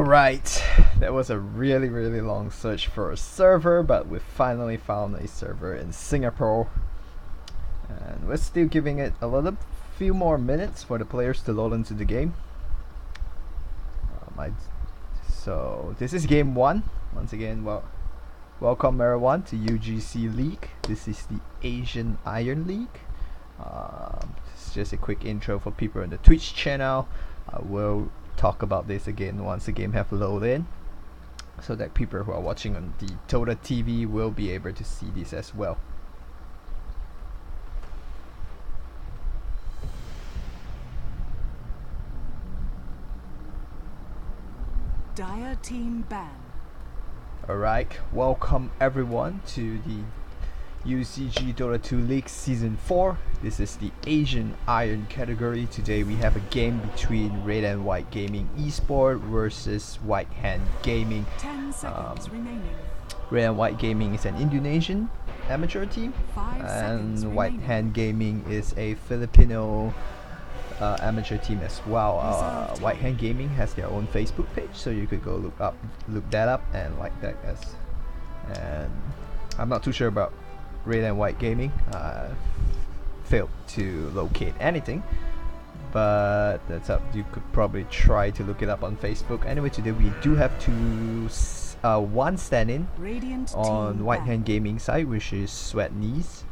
Alright, that was a really long search for a server, but we finally found a server in Singapore. And we're still giving it a few more minutes for the players to load into the game. So this is game 1. Once again, welcome everyone to UGC League. This is the Asian Iron League. This is just a quick intro for people on the Twitch channel. I will talk about this again once the game have loaded in, so that people who are watching on the Dota TV will be able to see this as well. Dire team ban. Alright, welcome everyone to the UCG Dota 2 League Season 4. This is the Asian Iron category. Today we have a game between Red and White Gaming Esport versus White Hand Gaming. 10 seconds remaining. Red and White Gaming is an Indonesian amateur team, 5 seconds and White remaining. Hand Gaming is a Filipino amateur team as well. White Hand Gaming has their own Facebook page, so you could go look that up and like that as. And I'm not too sure about Red and White Gaming. Failed to locate anything, but that's up. You could probably try to look it up on Facebook. Anyway, today we do have one stand-in Radiant on team White ban. Hand Gaming side, which is Sweat Knees.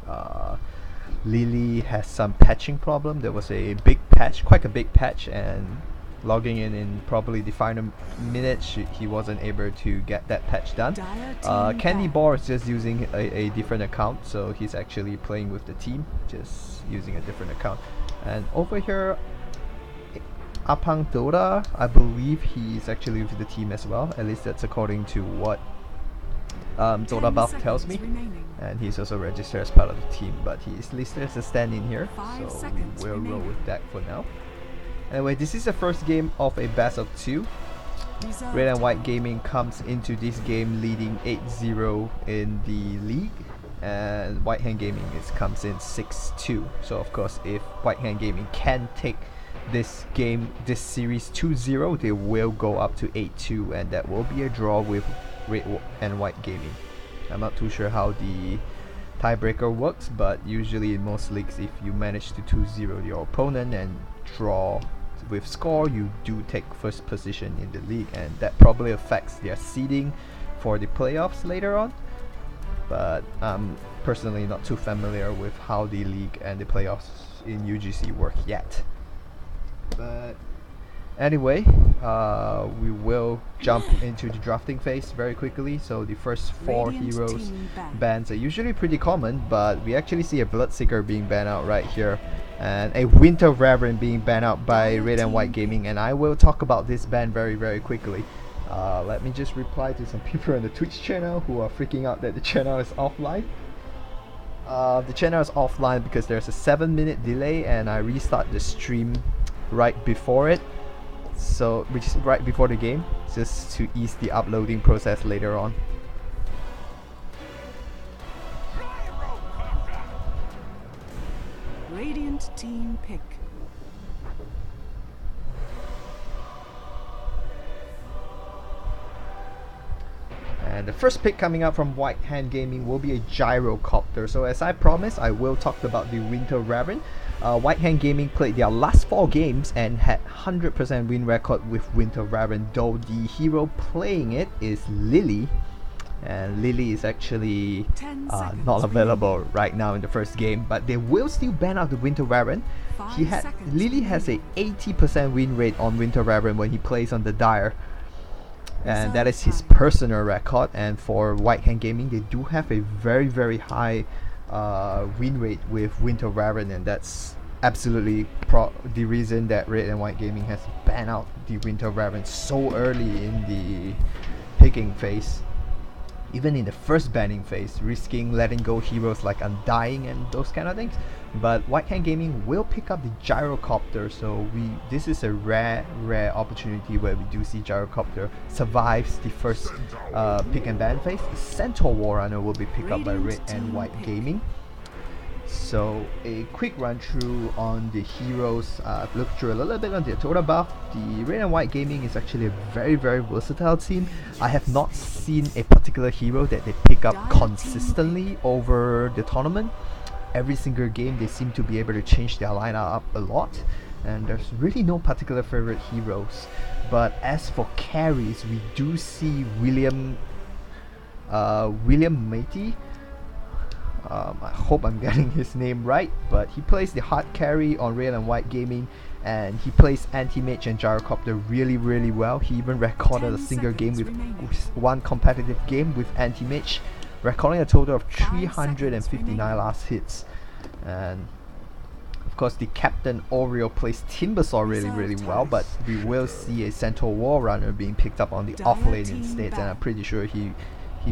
Lily has some patching problem. There was a big patch, quite a big patch, and logging in probably the final minute, he wasn't able to get that patch done. Dire team Candy ban. Bar is just using a different account, so he's actually playing with the team, just using a different account. And over here, Apang Dota, I believe he's actually with the team as well. At least that's according to what Dota 10 Buff tells me. seconds remaining. And he's also registered as part of the team, but he is listed as a stand-in here, 5 so seconds we'll roll remaining. with that for now. Anyway, this is the first game of a best of 2. Reserve Red and time. White Gaming comes into this game leading 8-0 in the league, and White Hand Gaming comes in 6-2. So of course, if White Hand Gaming can take this series 2-0, they will go up to 8-2, and that will be a draw with Red and White Gaming. I'm not too sure how the tiebreaker works, but usually in most leagues, if you manage to 2-0 your opponent and draw with score, you do take first position in the league, and that probably affects their seeding for the playoffs later on. But I'm personally not too familiar with how the league and the playoffs in UGC work yet. But anyway, we will jump into the drafting phase very quickly. So the first 4 Radiant heroes team ban. bans are usually pretty common, but we actually see a Bloodseeker being banned out right here, and a Winter Reverend being banned out by Dire Red and White team Gaming, and I will talk about this ban very quickly. Let me just reply to some people on the Twitch channel who are freaking out that the channel is offline. The channel is offline because there's a 7-minute delay, and I restart the stream right before it, so which is right before the game, just to ease the uploading process later on. Radiant team pick. And the first pick coming up from White Hand Gaming will be a Gyrocopter. So as I promised, I will talk about the Winter Raven. White Hand Gaming played their last 4 games and had 100% win record with Winter Raven, though the hero playing it is Lily. And Lily is actually 10 not seconds available right now in the first game, but they will still ban out the Winter Raven. 5 seconds Lily has a 80% win rate on Winter Raven when he plays on the Dire, and that is his personal record. And for White Hand Gaming, they do have a very high win rate with Winter Raven, and that's absolutely the reason that Red and White Gaming has banned out the Winter Raven so early in the picking phase. Even in the first banning phase, risking letting go heroes like Undying and those kind of things. But White Hand Gaming will pick up the Gyrocopter, so this is a rare opportunity where we do see Gyrocopter survives the first pick and ban phase. The Centaur Warrunner will be picked up by Red and White Gaming. So a quick run through on the heroes. I've looked through a little bit on their total buff. The Red and White Gaming is actually a very versatile team. I have not seen a particular hero that they pick up consistently over the tournament. Every single game they seem to be able to change their lineup up a lot, and there's really no particular favorite heroes. But as for carries, we do see BouNcYTo. I hope I'm getting his name right, but he plays the hard carry on Red and White Gaming, and he plays anti-mage and gyrocopter really well. He even recorded a single game with one competitive game with anti-mage, recording a total of 359 last hits. And of course the captain Oreo plays Timbersaw really well, but we will see a Centaur War Runner being picked up on the off lane instead, and I'm pretty sure he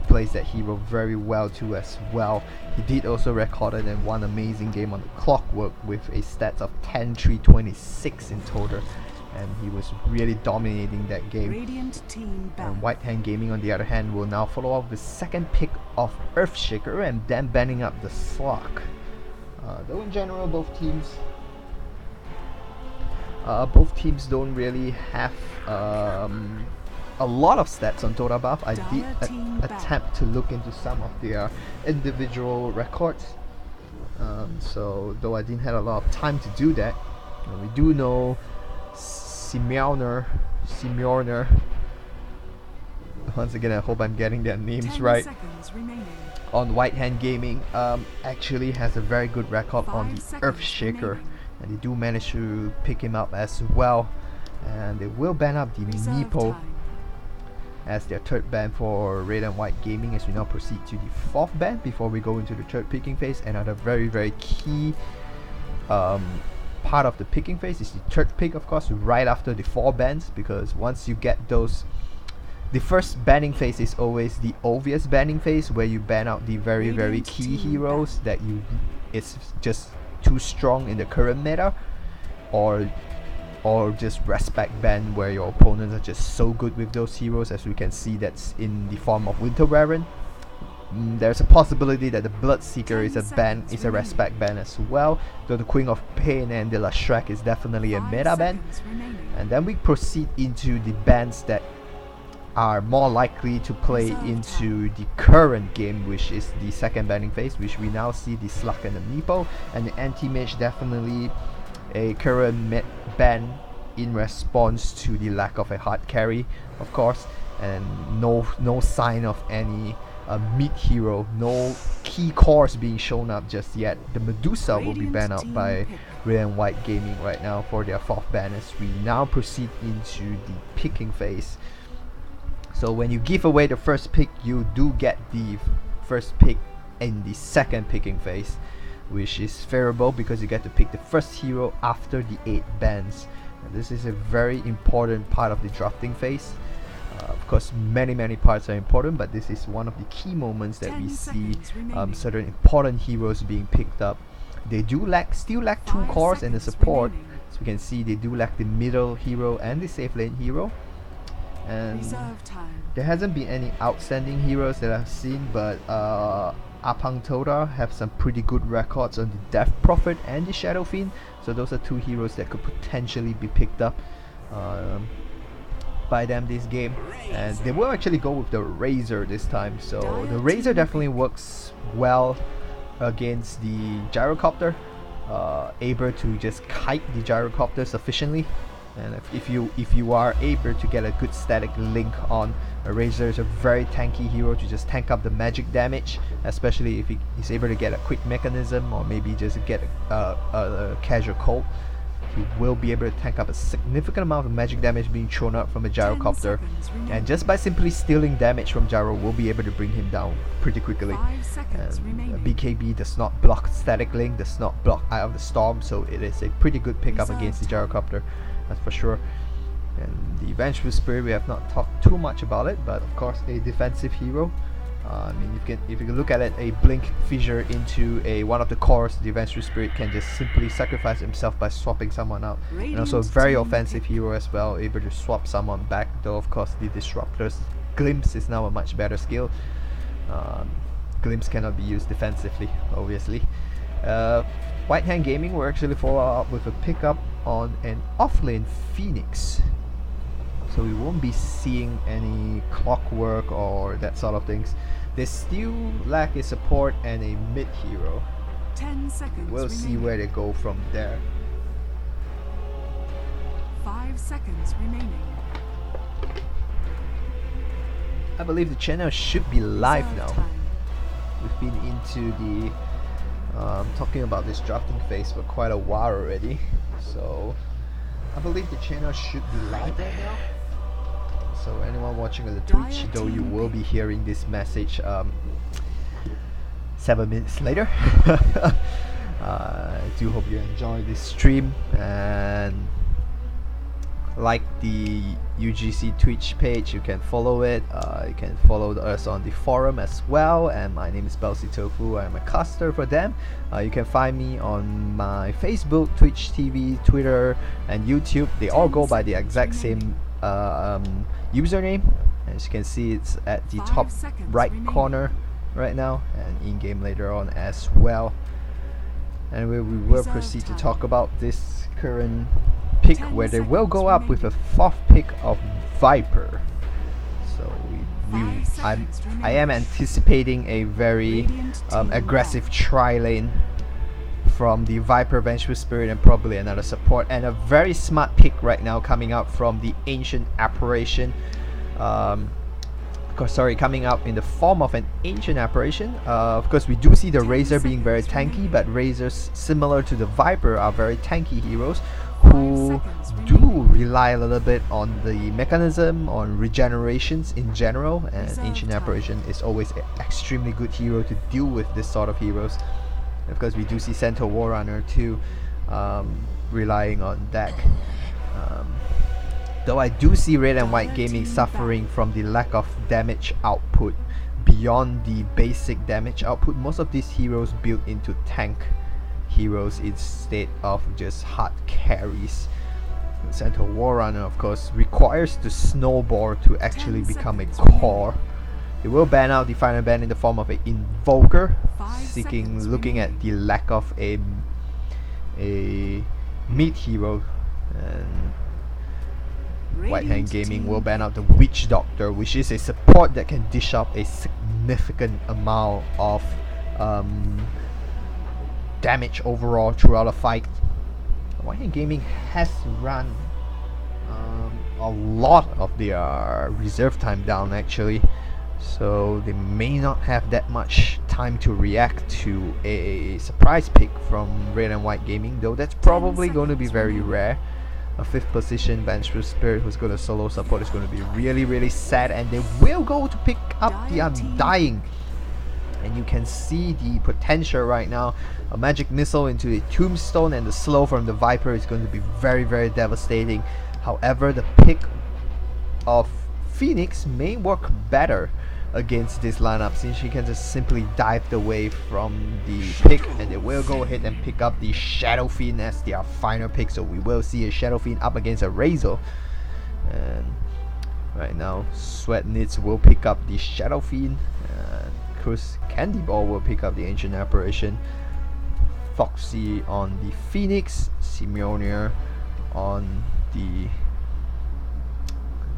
plays that hero very well too as well. He did also recorded and one amazing game on the Clockwork with a stats of 10-3-26 in total, and he was really dominating that game. And White Hand Gaming on the other hand will now follow up with second pick of Earthshaker and then banning up the Slug. Though in general both teams don't really have a lot of stats on total buff. I did attempt to look into some of their individual records, so though I didn't have a lot of time to do that, we do know Simjorner, once again I hope I'm getting their names right, on White Hand Gaming actually has a very good record on the Earthshaker, and they do manage to pick him up as well, and they will ban up the Meepo as their third ban for Red and White Gaming as we now proceed to the fourth ban before we go into the third picking phase. Another very key part of the picking phase is the third pick, of course, right after the 4 bans, because once you get those, the first banning phase is always the obvious banning phase where you ban out the very key heroes that it's just too strong in the current meta, or just respect ban where your opponents are just so good with those heroes, as we can see that's in the form of Winter Baron. There's a possibility that the Bloodseeker is a respect ban as well, though the Queen of Pain and the Lashrak is definitely a meta ban. And then we proceed into the bans that are more likely to play into the current game, which is the second banning phase, which we now see the Slug and the Meepo, and the anti-mage definitely a current ban in response to the lack of a hard carry, of course, and no sign of any mid hero, no key cores being shown up just yet. The Medusa will be banned out by Red and White Gaming right now for their fourth ban as we now proceed into the picking phase. So when you give away the first pick, you do get the first pick in the second picking phase, which is favorable because you get to pick the first hero after the 8 bans. And this is a very important part of the drafting phase. Of course, many parts are important, but this is one of the key moments that we see certain important heroes being picked up. They do still lack 2 cores and the support, so we can see they do lack the middle hero and the safe lane hero. And there hasn't been any outstanding heroes that I've seen, but BouNcYTo have some pretty good records on the Death Prophet and the Shadow Fiend, so those are 2 heroes that could potentially be picked up by them this game. And they will actually go with the Razor this time, so the Razor definitely works well against the Gyrocopter, able to just kite the Gyrocopter sufficiently. And if you are able to get a good static link on a Razor, is a very tanky hero to just tank up the magic damage, especially if he's able to get a quick mechanism or maybe just get a casual cold. He will be able to tank up a significant amount of magic damage being thrown out from a Gyrocopter, and just by simply stealing damage from Gyro will be able to bring him down pretty quickly. And BKB does not block static link, does not block Eye of the Storm, so it is a pretty good pickup against the Gyrocopter, that's for sure. And the Vengeful Spirit, we have not talked too much about it, but of course a defensive hero. I mean, if you can look at it, a blink fissure into one of the cores, the Vengeful Spirit can just simply sacrifice himself by swapping someone out. And also a very offensive hero as well, able to swap someone back, though of course the Disruptor's Glimpse is now a much better skill. Glimpse cannot be used defensively, obviously. White Hand Gaming will actually follow up with a pickup on an offlane Phoenix. So we won't be seeing any clockwork or that sort of things. They still lack a support and a mid hero. 10 seconds We'll see remaining. where they go from there. 5 seconds remaining. I believe the channel should be live Reserve now. time. We've been into the talking about this drafting phase for quite a while already, so I believe the channel should be live right now. So anyone watching on the Twitch, though you will be hearing this message 7 minutes later. I do hope you enjoy this stream, and like the UGC Twitch page, you can follow it. You can follow us on the forum as well, and my name is BouNcYTo. I'm a caster for them. You can find me on my Facebook, Twitch TV, Twitter, and YouTube. They all go by the exact same username. As you can see, it's at the 5 top seconds right remaining. corner right now, and in-game later on as well. Anyway, we will Reserve proceed to time. talk about this current pick, 10 where they will go seconds up with a remaining. 4th pick of Viper. So Five seconds I am remaining. anticipating a very Radiant team aggressive won. tri-lane from the Viper, Vengeful Spirit, and probably another support, and a very smart pick right now coming out from the Ancient Apparition. Coming out in the form of an Ancient Apparition. Of course, we do see the 10 Razor being very seconds tanky, but Razors, similar to the Viper, are very tanky heroes who 5 seconds do remaining. rely a little bit on the mechanism, on regenerations in general, and Reserve Ancient time. Apparition is always an extremely good hero to deal with this sort of heroes. Of course, we do see Centaur Warrunner too, relying on deck. Though I do see Red and White Gaming suffering from the lack of damage output beyond the basic damage output. Most of these heroes built into tank heroes instead of just hard carries. Centaur Warrunner, of course, requires the snowball to actually 10 become a seconds core. They will ban out the final ban in the form of an Invoker, 5 seeking, seconds looking at remaining. the lack of a mid hero, and White Hand Radiant Gaming team will ban out the Witch Doctor, which is a support that can dish up a significant amount of damage overall throughout a fight. White Hand Gaming has run a lot of their reserve time down actually, so they may not have that much time to react to a surprise pick from Red and White Gaming, though that's probably going to be seconds very remaining. rare. A 5th position Vengeful Spirit who's going to solo support is going to be really, really sad, and they will go to pick up the Dire team. Undying. And you can see the potential right now. A magic missile into a tombstone, and the slow from the Viper is going to be very, very devastating. However, the pick of Phoenix may work better against this lineup, since she can just simply dive away from the pick, and they will go ahead and pick up the Shadow Fiend as their final pick. So we will see a Shadow Fiend up against a Razor, and right now Sweat Knits will pick up the Shadow Fiend, and Cruz Candy Ball will pick up the Ancient Apparition, Foxy on the Phoenix, Simeonier on the...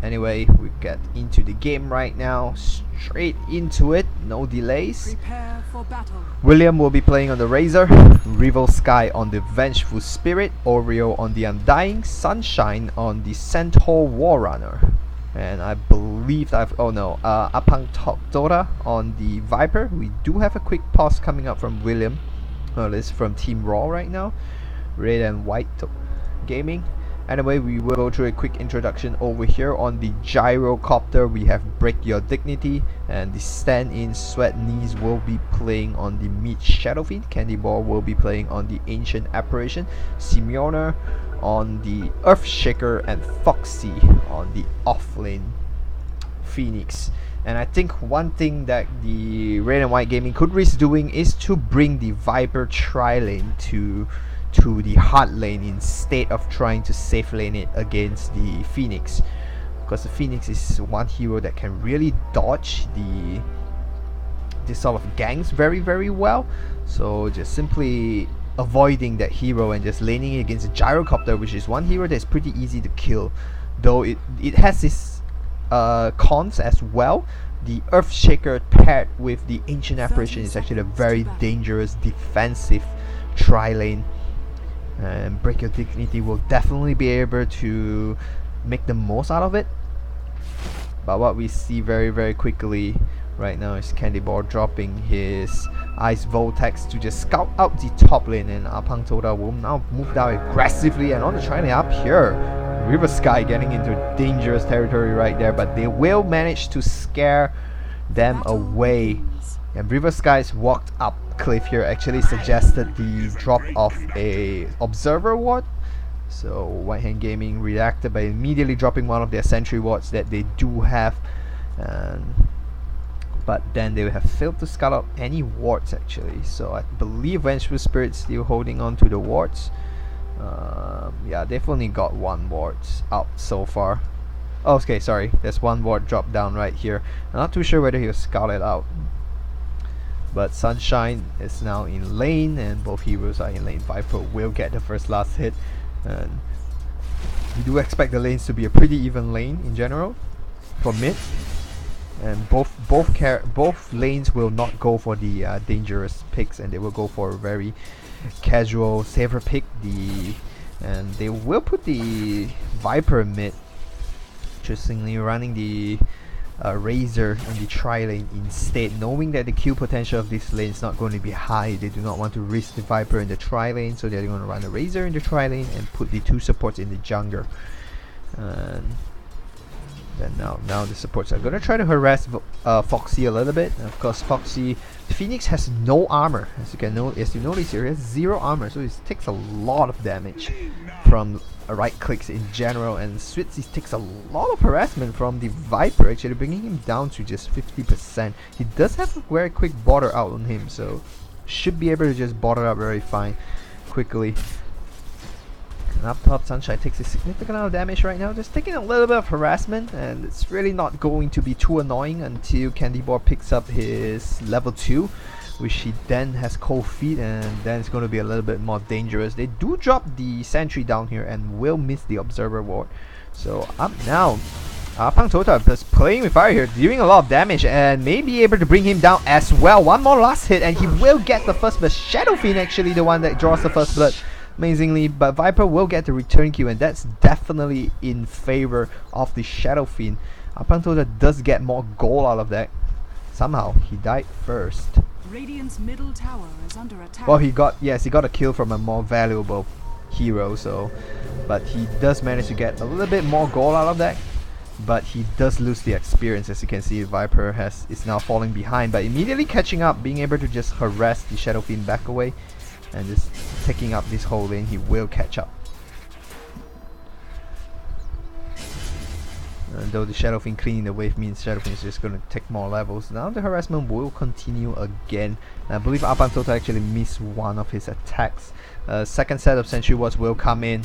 Anyway, we get into the game right now, straight into it, no delays. Prepare for battle. William will be playing on the Razor, Rival Sky on the Vengeful Spirit, Oreo on the Undying, Sunshine on the Centaur Warrunner, and I believe Apangtoktora on the Viper. We do have a quick pause coming up from William, this is from Team Raw right now, Red and White Gaming. Anyway, we will go through a quick introduction over here. On the Gyrocopter, we have Break Your Dignity, and the stand-in Sweat Knees will be playing on the Meat Shadow Fiend. Candy Ball will be playing on the Ancient Apparition, Simeoner on the Earthshaker, and Foxy on the offlane Phoenix. And I think one thing that the Red and White Gaming could risk doing is to bring the Viper tri-lane to the hard lane instead of trying to safe lane it against the Phoenix, because the Phoenix is one hero that can really dodge the this sort of ganks very well. So just simply avoiding that hero and just laning it against a gyrocopter, which is one hero that's pretty easy to kill, though it has its cons as well. The Earthshaker paired with the Ancient Apparition is actually a very dangerous defensive tri-lane, and Break Your Dignity will definitely be able to make the most out of it. But what we see very quickly right now is Candyball dropping his Ice Voltex to just scout out the top lane, and BouNcYTo will now move down aggressively, and on the tri-lane up here, River Sky getting into dangerous territory right there, but they will manage to scare them away. And River Sky's walked up cliff here actually suggested the drop of a observer ward. So White Hand Gaming reacted by immediately dropping one of their sentry wards that they do have, but then they have failed to scout out any wards actually. So I believe Vengeful Spirit's still holding on to the wards. Yeah, they've only got one ward out so far. Oh, okay, sorry, there's one ward dropped down right here. I'm not too sure whether he'll scout it out. But Sunshine is now in lane, and both heroes are in lane. Viper will get the first last hit, and we do expect the lanes to be a pretty even lane in general for mid. And both lanes will not go for the dangerous picks, and they will go for a very casual saver pick. And they will put the Viper mid, interestingly running the Razor in the tri-lane instead, knowing that the kill potential of this lane is not going to be high. They do not want to risk the Viper in the tri-lane, so they're going to run the Razor in the tri-lane and put the two supports in the jungle. And then now the supports are going to try to harass Foxy a little bit. And of course, Foxy, Phoenix has no armor, as you notice here. He has 0 armor, so it takes a lot of damage from right clicks in general, and Switzy takes a lot of harassment from the Viper, actually bringing him down to just 50%. He does have a very quick border out on him, so should be able to just border up very fine quickly. And up top, Sunshine takes a significant amount of damage right now, just taking a little bit of harassment, and it's really not going to be too annoying until Candyball picks up his level 2, which he then has cold feet, and then it's going to be a little bit more dangerous. They do drop the sentry down here and will miss the observer ward. So up now, BouNcYTo is playing with fire here, doing a lot of damage, and may be able to bring him down as well. One more last hit and he will get the first blood. Shadow Fiend actually the one that draws the first blood, amazingly, but Viper will get the return kill, and that's definitely in favor of the Shadow Fiend. BouNcYTo does get more gold out of that. Somehow he died first. Radiant's middle tower is under attack. Well, he got a kill from a more valuable hero, so but he does manage to get a little bit more gold out of that. But he does lose the experience, as you can see. Viper is now falling behind, but immediately catching up, being able to just harass the Shadow Fiend back away, and just taking up this whole lane. He will catch up. Though the Shadow Fiend cleaning the wave means Shadow Fiend is just going to take more levels. Now the harassment will continue again. And I believe BouNcYTo actually missed one of his attacks. Second set of sentry wards will come in,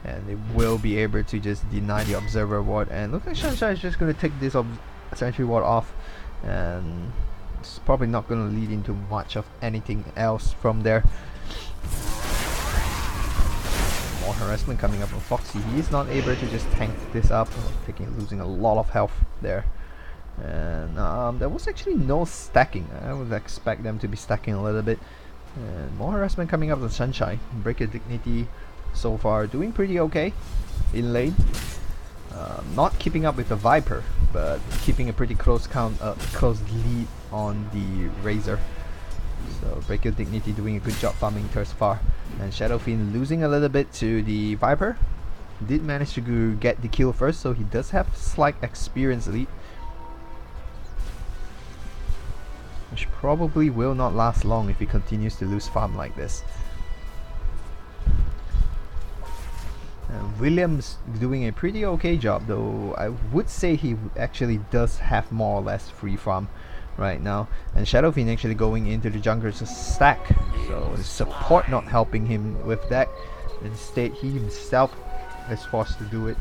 and they will be able to just deny the observer ward. And look like Sunshine is just going to take this sentry ward off, and it's probably not going to lead into much of anything else from there. More harassment coming up from Foxy. He is not able to just tank this up, losing a lot of health there. And there was actually no stacking. I would expect them to be stacking a little bit. And more harassment coming up from Sunshine. Break Your Dignity so far doing pretty okay in lane. Not keeping up with the Viper, but keeping a pretty close lead on the Razor. So Break Your Dignity doing a good job farming thus far. And Shadow Fiend losing a little bit to the Viper. Did manage to get the kill first, so he does have slight experience lead, which probably will not last long if he continues to lose farm like this. Williams doing a pretty okay job, though I would say he actually does have more or less free farm right now. And Shadow Fiend actually going into the jungle to stack, so his support not helping him with that. Instead he himself is forced to do it.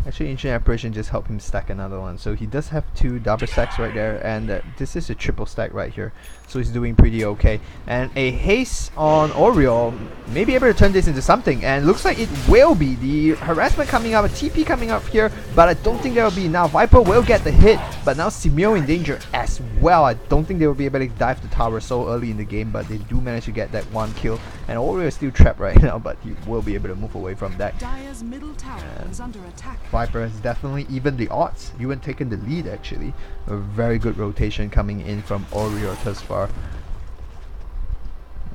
Actually, Ancient Apparition just helped him stack another one, so he does have 2 double stacks right there, and this is a triple stack right here, so he's doing pretty okay. And a haste on Oreo may be able to turn this into something, and looks like it will be. The harassment coming up, a TP coming up here, but I don't think there will be. Now Viper will get the hit, but now Simeo in danger as well. I don't think they will be able to dive the tower so early in the game, but they do manage to get that 1 kill, and Oreo is still trapped right now, but he will be able to move away from that. Dire's middle tower is under attack. Viper has definitely evened the odds, even taken the lead actually. A very good rotation coming in from Oreo thus far.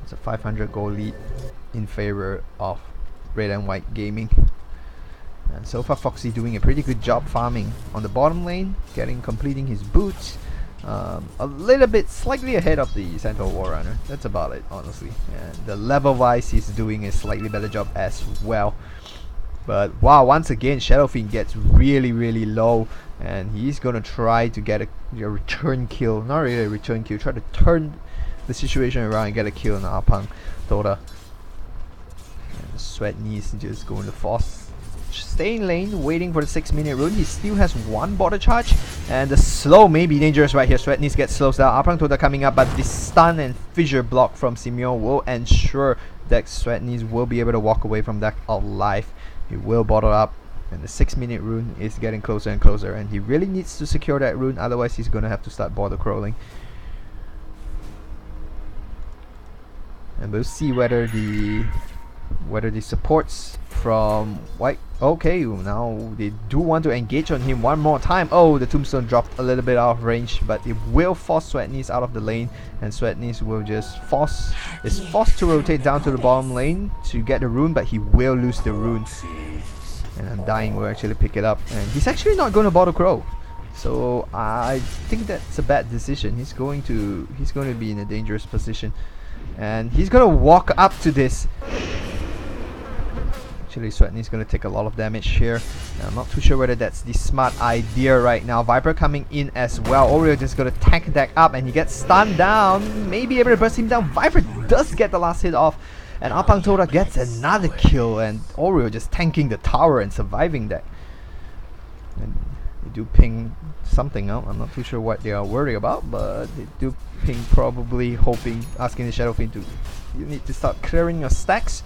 It's a 500 goal lead in favor of Red and White Gaming. And so far Foxy doing a pretty good job farming on the bottom lane, completing his boots. A little bit slightly ahead of the Centaur Warrunner. That's about it, honestly. And the level wise he's doing a slightly better job as well. But wow, once again Shadow Fiend gets really low, and he's gonna try to get a return kill. Not really a return kill, try to turn the situation around and get a kill on BouNcYTo. And Sweat Knees just going to force, stay in lane, waiting for the 6-minute rune. He still has 1 border charge, and the slow may be dangerous right here. Sweat Knees gets slows down. BouNcYTo coming up, but the stun and fissure block from Simeo will ensure that Sweat Knees will be able to walk away from that alive. He will bottle up, and the 6-minute rune is getting closer and closer, and he really needs to secure that rune, otherwise he's gonna have to start border crawling. And we'll see whether the supports from White, okay, now they do want to engage on him one more time. Oh, the tombstone dropped a little bit out of range, but it will force Sweat Knees out of the lane, and Sweat Knees will just is forced to rotate down to the bottom lane to get the rune, but he will lose the rune. And Undying will actually pick it up, and he's actually not going to bother Crow. So I think that's a bad decision. He's going to be in a dangerous position, and he's going to walk up to this. Actually, Sweat Knees is going to take a lot of damage here. I'm not too sure whether that's the smart idea right now. Viper coming in as well. Oreo just going to tank that up, and he gets stunned down. Maybe able to burst him down. Viper does get the last hit off, and BouNcYTo gets another kill, and Oreo just tanking the tower and surviving that. And they do ping something out. I'm not too sure what they are worried about, but they do ping, probably asking the Shadow Fiend to, you need to start clearing your stacks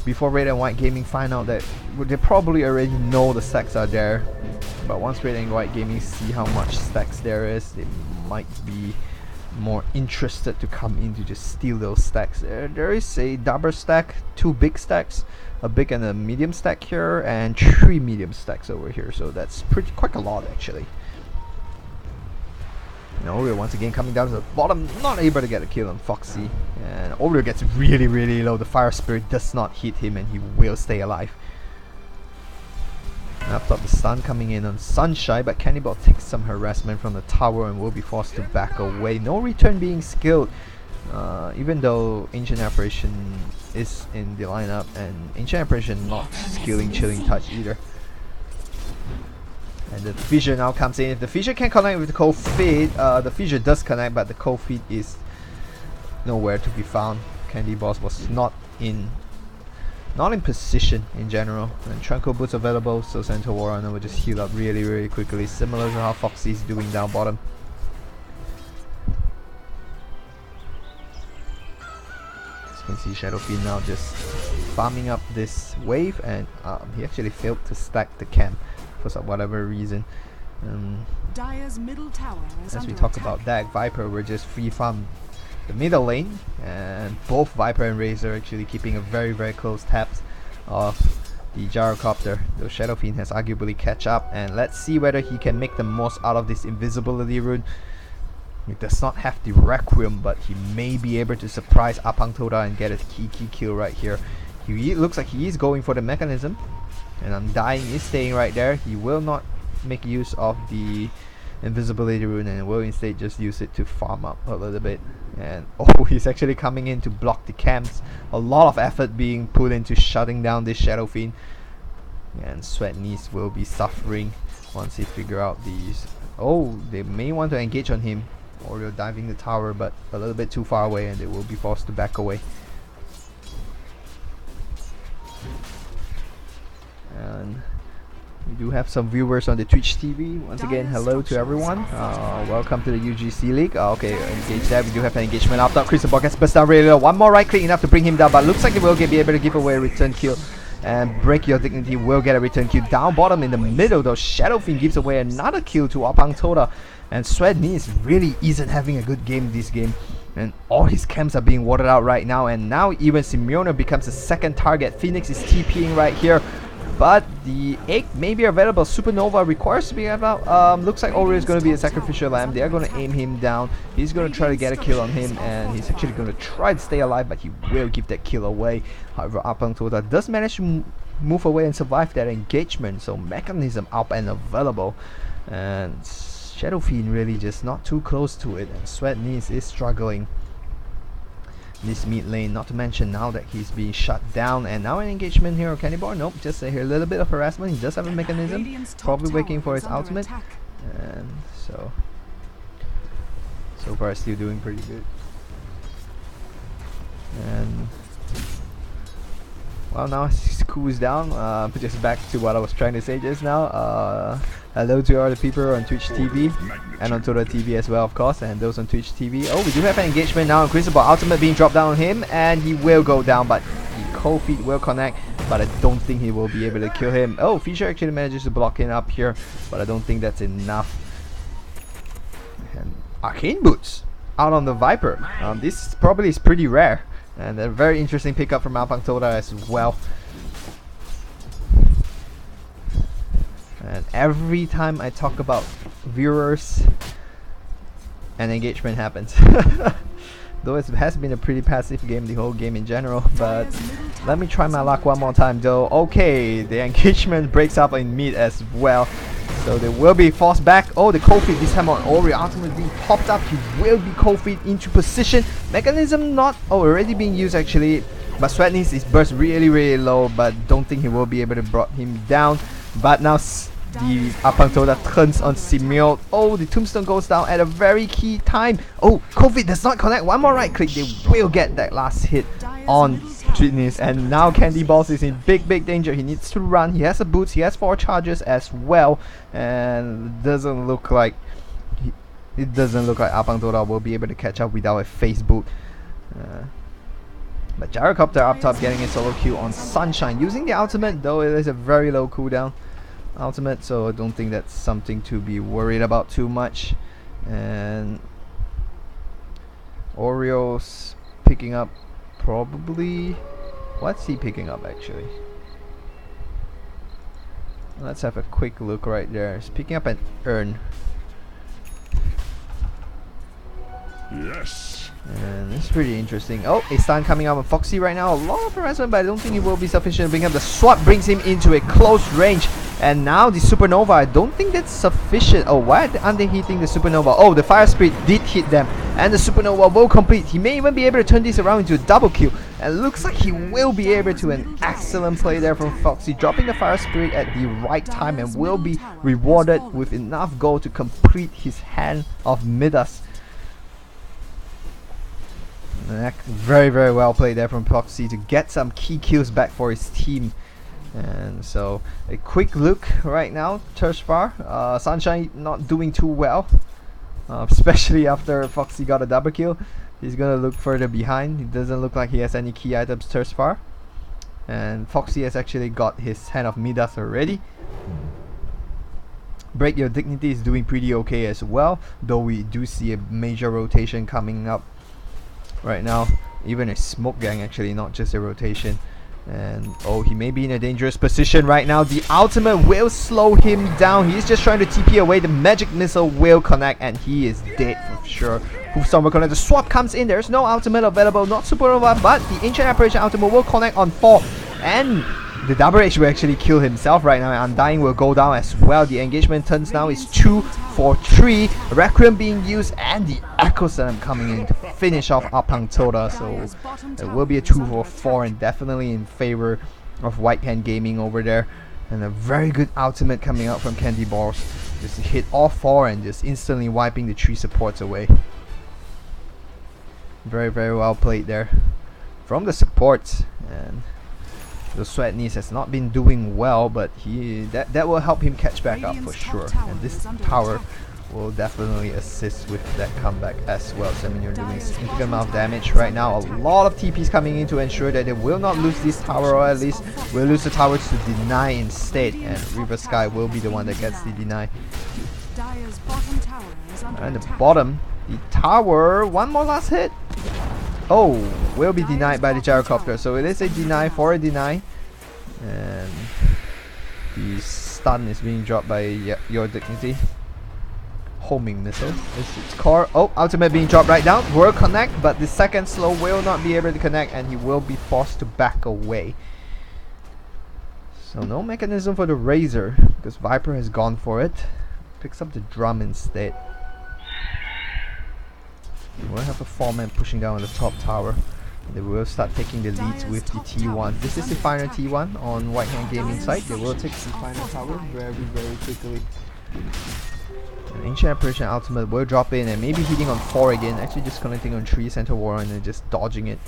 before Red and White Gaming find out that, well, they probably already know the stacks are there, but once Red and White Gaming see how much stacks there is, they might be more interested to come in to just steal those stacks. There is a double stack, 2 big stacks, a big and a medium stack here, and 3 medium stacks over here, so that's quite a lot actually. And Oreo once again coming down to the bottom, not able to get a kill on Foxy, and Oreo gets really low. The Fire Spirit does not hit him, and he will stay alive. And up top, the stun coming in on Sunshine, but Cannibal takes some harassment from the tower and will be forced to back away. No return being skilled, even though Ancient Apparition is in the lineup, and Ancient Apparition not skilling Chilling Touch either. And the fissure now comes in. If the fissure can connect with the cold feet, the fissure does connect, but the cold feet is nowhere to be found. Candy Boss was not in position in general. And Tranquil Boots available, so Centaur Warrunner will just heal up really quickly, similar to how Foxy is doing down bottom. As you can see, Shadow Fiend now just farming up this wave, and he actually failed to stack the camp for whatever reason. Dire's middle tower is As we under talk attack. about that, Viper will just free farm the middle lane, and both Viper and Razor actually keeping a very close tabs of the Gyrocopter. Though Shadow Fiend has arguably catch up, and let's see whether he can make the most out of this invisibility rune. He does not have the Requiem, but he may be able to surprise BouNcYTo and get a key kill right here. He looks like he is going for the mechanism, and Undying is staying right there. He will not make use of the invisibility rune, and will instead just use it to farm up a little bit. And oh, he's actually coming in to block the camps. A lot of effort being put into shutting down this Shadow Fiend, and Sweat Knees will be suffering once he figure out these. Oh, they may want to engage on him, or they're diving the tower, but a little bit too far away, and they will be forced to back away. And We do have some viewers on the Twitch TV. Once again, hello to everyone. Welcome to the UGC League. Okay, engage that. We do have an engagement up top. Chris the gets burst down really low. One more right click enough to bring him down, but looks like he will be able to give away a return kill. And Break Your Dignity will get a return kill. Down bottom in the middle though, Shadow Fiend gives away another kill to BouNcYTo. And Sweat Knees really isn't having a good game this game. And all his camps are being watered out right now. And now even Simeona becomes the second target. Phoenix is TPing right here. But the egg may be available. Supernova requires to be about. Looks like Oreo is going to be a sacrificial lamb. They are going to aim him down. He's going to try to get a kill on him, and he's actually going to try to stay alive, but he will give that kill away. However, BouNcYTo does manage to move away and survive that engagement. So Mechanism up and available, and Shadow Fiend really just not too close to it. And Sweat Knees is struggling this mid lane, not to mention now that he's being shut down. And now an engagement here on Cannibal. Nope, just a little bit of harassment. He does have a mechanism, probably waiting for his ultimate. And so far still doing pretty good. And well, now he cools down. Just back to what I was trying to say just now. Hello to all the people on Twitch TV and on Total TV as well, of course, and those on Twitch TV. Oh, we do have an engagement now on Crucible. Ultimate being dropped down on him, and he will go down, but the cold feet will connect, but I don't think he will be able to kill him. Oh, Fisher actually manages to block him up here, but I don't think that's enough. And Arcane Boots out on the Viper. This probably is pretty rare, and a very interesting pickup from BouNcYTo as well. And every time I talk about viewers, an engagement happens. Though it has been a pretty passive game, the whole game in general. But let me try my luck one more time though. Okay, the engagement breaks up in mid as well. So they will be forced back. Oh, the cold feet this time on Ori. Ultimately being popped up. He will be cold feet into position. Mechanism not already being used actually. But Sweat Knees is burst really low. But don't think he will be able to brought him down. But now the BouNcYTo turns on Simeon. Oh, the tombstone goes down at a very key time. Oh, COVID does not connect. One more right click. They will get that last hit on Sweetness. And now Candy Balls is in big danger. He needs to run. He has a boots. He has 4 charges as well. And it doesn't look like BouNcYTo will be able to catch up without a face boot. But Gyrocopter up top getting a solo kill on Sunshine. Using the ultimate, though it is a very low cooldown ultimate, so I don't think that's something to be worried about too much. And Oreo's picking up probably... What's he picking up actually? Let's have a quick look right there. He's picking up an urn. Yes. And it's pretty interesting. Oh, a stun coming out of Foxy right now. A lot of harassment, but I don't think it will be sufficient to bring up. The swap brings him into a close range. And now the Supernova, I don't think that's sufficient. Oh, why aren't they hitting the Supernova? Oh, the Fire Spirit did hit them. And the Supernova will complete. He may even be able to turn this around into a double kill. And looks like he will be able to. An excellent play there from Foxy. Dropping the Fire Spirit at the right time and will be rewarded with enough gold to complete his hand of Midas. Very well played there from Foxy to get some key kills back for his team. And so a quick look right now, thus far. Sunshine not doing too well, especially after Foxy got a double kill. He's gonna look further behind. It doesn't look like he has any key items thus far. And Foxy has actually got his hand of Midas already. Break Your Dignity is doing pretty okay as well, though we do see a major rotation coming up right now. Even a smoke gang actually, not just a rotation. And oh, he may be in a dangerous position right now. The ultimate will slow him down. He's just trying to TP away. The magic missile will connect and he is dead for sure. Hoofstorm will connect. The swap comes in. There's no ultimate available, not Supernova, but the Ancient Apparition ultimate will connect on 4. And the Double H will actually kill himself right now. Undying will go down as well. The engagement turns now is 2 for 3. Requiem being used and the Echo Slam coming in to finish off BouNcYTo. So it will be a 2 for 4 and definitely in favor of White Hand Gaming over there. And a very good ultimate coming out from Candy Balls. Just hit all 4 and just instantly wiping the 3 supports away. Very well played there from the supports. And The Sweatness has not been doing well, but that will help him catch back up for sure. And this tower will definitely assist with that comeback as well. Semyon doing a significant amount of damage right now. A lot of TPs coming in to ensure that they will not lose this tower, or at least will lose the tower to deny instead. And River Sky will be the one that gets the deny. And the bottom, the tower, one more last hit. Oh, will be denied by the gyrocopter. So it is a deny for a deny. And the stun is being dropped by Your Dignity. Homing missile is its core. Oh, ultimate being dropped right down. Will connect, but the second slow will not be able to connect, and he will be forced to back away. So no mechanism for the Razor, because Viper has gone for it. Picks up the drum instead. We'll have a 4-man pushing down on the top tower. They will start taking the leads with the T1. This is the final T1 on White Hand Gaming side. They will take the final tower very, very quickly. An Ancient Apparition Ultimate will drop in and maybe hitting on 4 again. Actually just connecting on 3 Center Warren and just dodging it.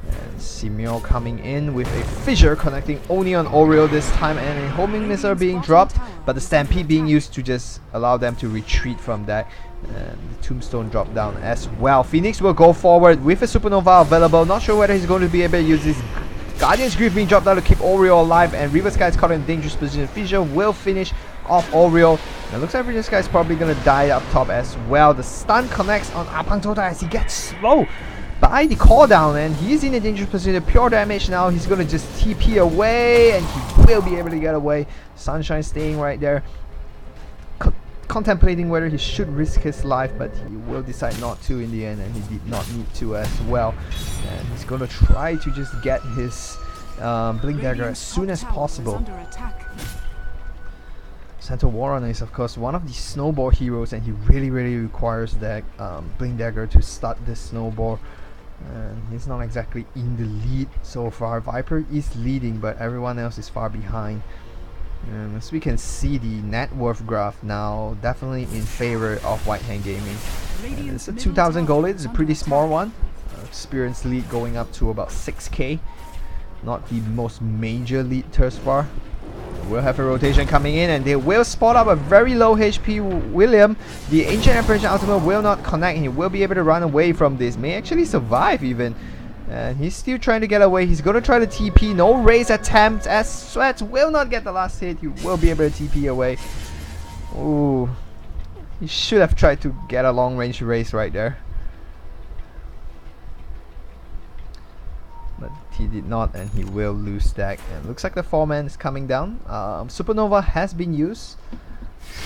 And Simeo coming in with a fissure connecting only on Oriole this time, and a homing missile being dropped, but the Stampede being used to just allow them to retreat from that. And the Tombstone drop down as well. Phoenix will go forward with a Supernova available. Not sure whether he's going to be able to use this. Guardian's Grief being dropped down to keep Oriole alive, and River Sky is caught in a dangerous position. Fissure will finish off Oriole. And it looks like River Sky is probably going to die up top as well. The stun connects on BouNcYTo as he gets slow by the call down, and he's in a dangerous position. Pure damage now. He's going to just TP away, and he will be able to get away. Sunshine staying right there, contemplating whether he should risk his life, but he will decide not to in the end, and he did not need to as well. And he's going to try to just get his Blink Dagger as soon as possible. Santa Warren is of course one of the snowball heroes, and he really requires that Blink Dagger to start this snowball. And he's not exactly in the lead so far. Viper is leading, but everyone else is far behind. And as we can see, the net worth graph now definitely in favor of White Hand Gaming. And it's a 2,000 gold lead. It's a pretty small one. Experience lead going up to about 6k. Not the most major lead thus far. We'll have a rotation coming in, and they will spot up a very low HP William. The Ancient Apparition Ultimate will not connect. He will be able to run away from this. May actually survive even. And he's still trying to get away. He's going to try to TP. No raise attempt, as Sweat will not get the last hit. He will be able to TP away. Ooh. He should have tried to get a long range raise right there. But he did not, and he will lose that. And looks like the 4-man is coming down. Supernova has been used.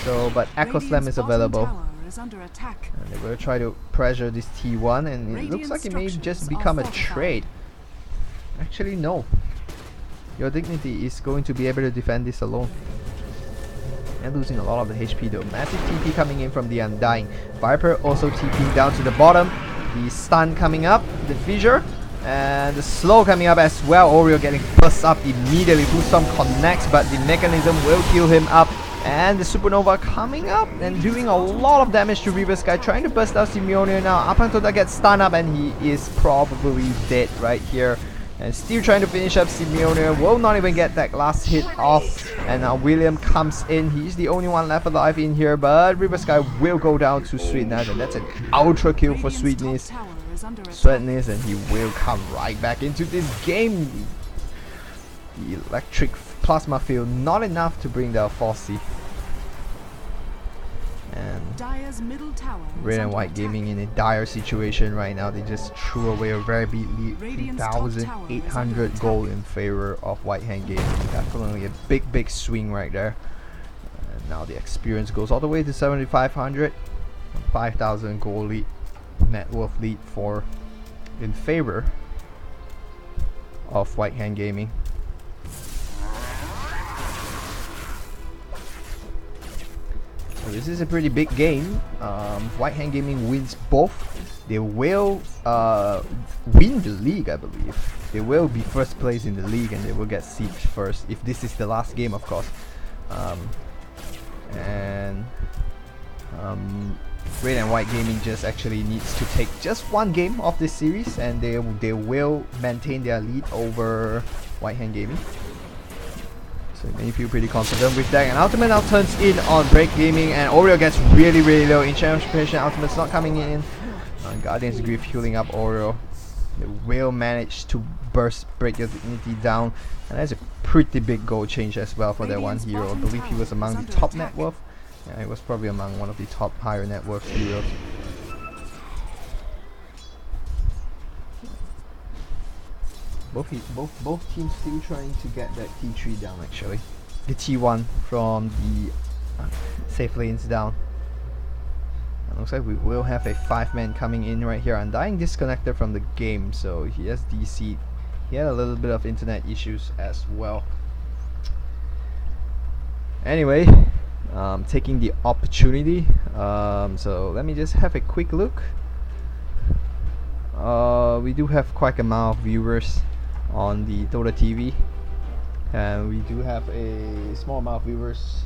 So, but Echo Slam is available. And they will try to pressure this T1, and it looks like it may just become a trade. Actually, no. Your Dignity is going to be able to defend this alone. And losing a lot of the HP though. Massive TP coming in from the Undying. Viper also TPing down to the bottom. The stun coming up, the fissure, and the slow coming up as well. Oriole getting burst up immediately. Bootstorm connects, but the mechanism will kill him up. And the Supernova coming up and doing a lot of damage to River Sky, trying to burst out Simeone now. BouNcYTo gets stunned up, and he is probably dead right here. And still trying to finish up Simeone, will not even get that last hit off. And now William comes in. He's the only one left alive in here, but River Sky will go down to Sweetness, and that's an ultra kill for Sweetness. Sweetness, and he will come right back into this game. The electric plasma field not enough to bring down Fossey. And Red and White Gaming in a dire situation right now. They just threw away a very big lead, 3,800 gold in favor of White Hand Gaming. Definitely a big swing right there. And now the experience goes all the way to 7,500. 5,000 gold lead, net worth lead for in favor of White Hand Gaming. So this is a pretty big game. White Hand Gaming wins both. They will win the league, I believe. They will be first place in the league, and they will get siege first if this is the last game, of course. Red and White Gaming just actually needs to take just one game of this series, and they will maintain their lead over White Hand Gaming. So it made me feel pretty confident with that. And Ultimate now turns in on Break Gaming, and Oreo gets really low in challenge position. Ultimate's not coming in. Guardian's Grief healing up Oreo. They will manage to break your dignity down, and that's a pretty big goal change as well for that one hero. I believe he was among the top net worth. Yeah, he was probably among one of the top higher net worth heroes. Both teams still trying to get that T3 down actually. The T1 from the safe lanes down. And looks like we will have a 5-man coming in right here. Undying disconnected from the game, so he has DC'd. He had a little bit of internet issues as well. Anyway, taking the opportunity. So let me just have a quick look. We do have quite a amount of viewers on the Dota TV, and we do have a small amount of viewers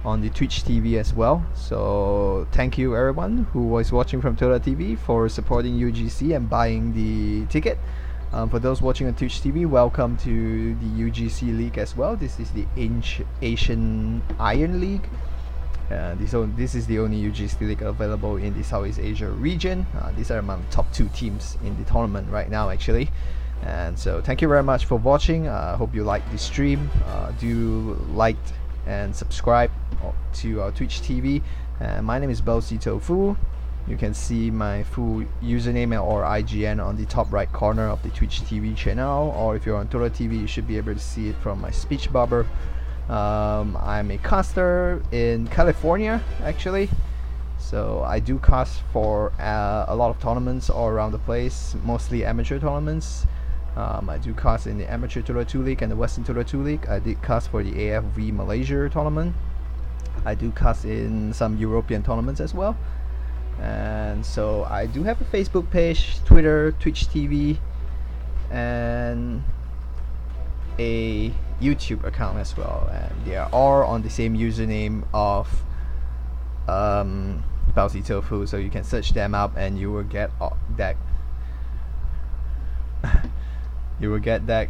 on the Twitch TV as well. So thank you everyone who was watching from Dota TV for supporting UGC and buying the ticket. For those watching on Twitch TV, welcome to the UGC League as well. This is the Asian Iron League. This is the only UGC League available in the Southeast Asia region. These are among the top 2 teams in the tournament right now actually. And so thank you very much for watching. Hope you liked the stream. Do like and subscribe to our Twitch TV. My name is BouNcYTo. You can see my full username or IGN on the top right corner of the Twitch TV channel, or if you're on Dota TV, you should be able to see it from my speech bubble. I'm a caster in California actually, so I do cast for a lot of tournaments all around the place, mostly amateur tournaments. I do cast in the Amateur Dota 2 League and the Western Dota 2 League. I did cast for the AFV Malaysia tournament. I do cast in some European tournaments as well. And so I do have a Facebook page, Twitter, Twitch TV, and a YouTube account as well, and they are all on the same username of BouNcYTo, so you can search them up and you will get that you will get that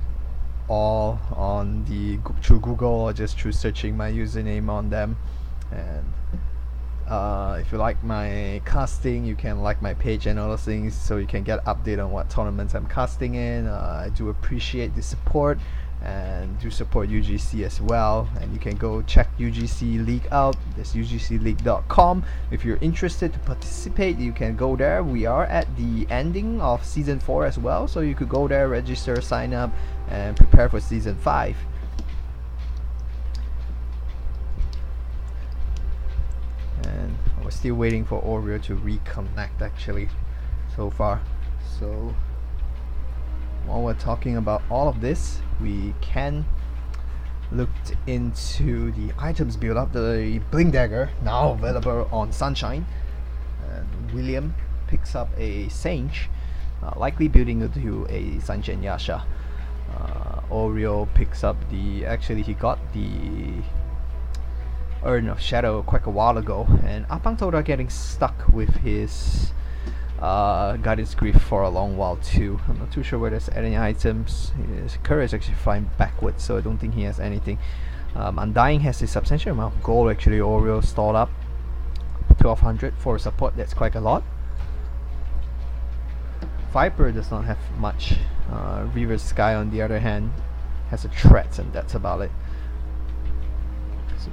all on the through Google or just through searching my username on them. And if you like my casting, you can like my page and all those things, so you can get update on what tournaments I'm casting in. I do appreciate the support, and do support UGC as well, and you can go check UGC League out. That's ugcleague.com. If you're interested to participate, you can go there. We are at the ending of season 4 as well, so you could go there, register, sign up, and prepare for season 5. And we're still waiting for Oreo to reconnect actually so far. So while we're talking about all of this, we can look into the items build up. The Blink Dagger now available on Sunshine, and William picks up a Sage, likely building into a Sunshine Yasha. Oreo picks up the, actually he got the Urn of Shadow quite a while ago, and BouNcYTo getting stuck with his Guardian's Grief for a long while too. I'm not too sure where there's any items. His courage is actually flying backwards, so I don't think he has anything. Undying has a substantial amount of gold actually. Oreo stored up 1200 for support. That's quite a lot. Viper does not have much. Reverse Sky on the other hand has a threat, and that's about it. So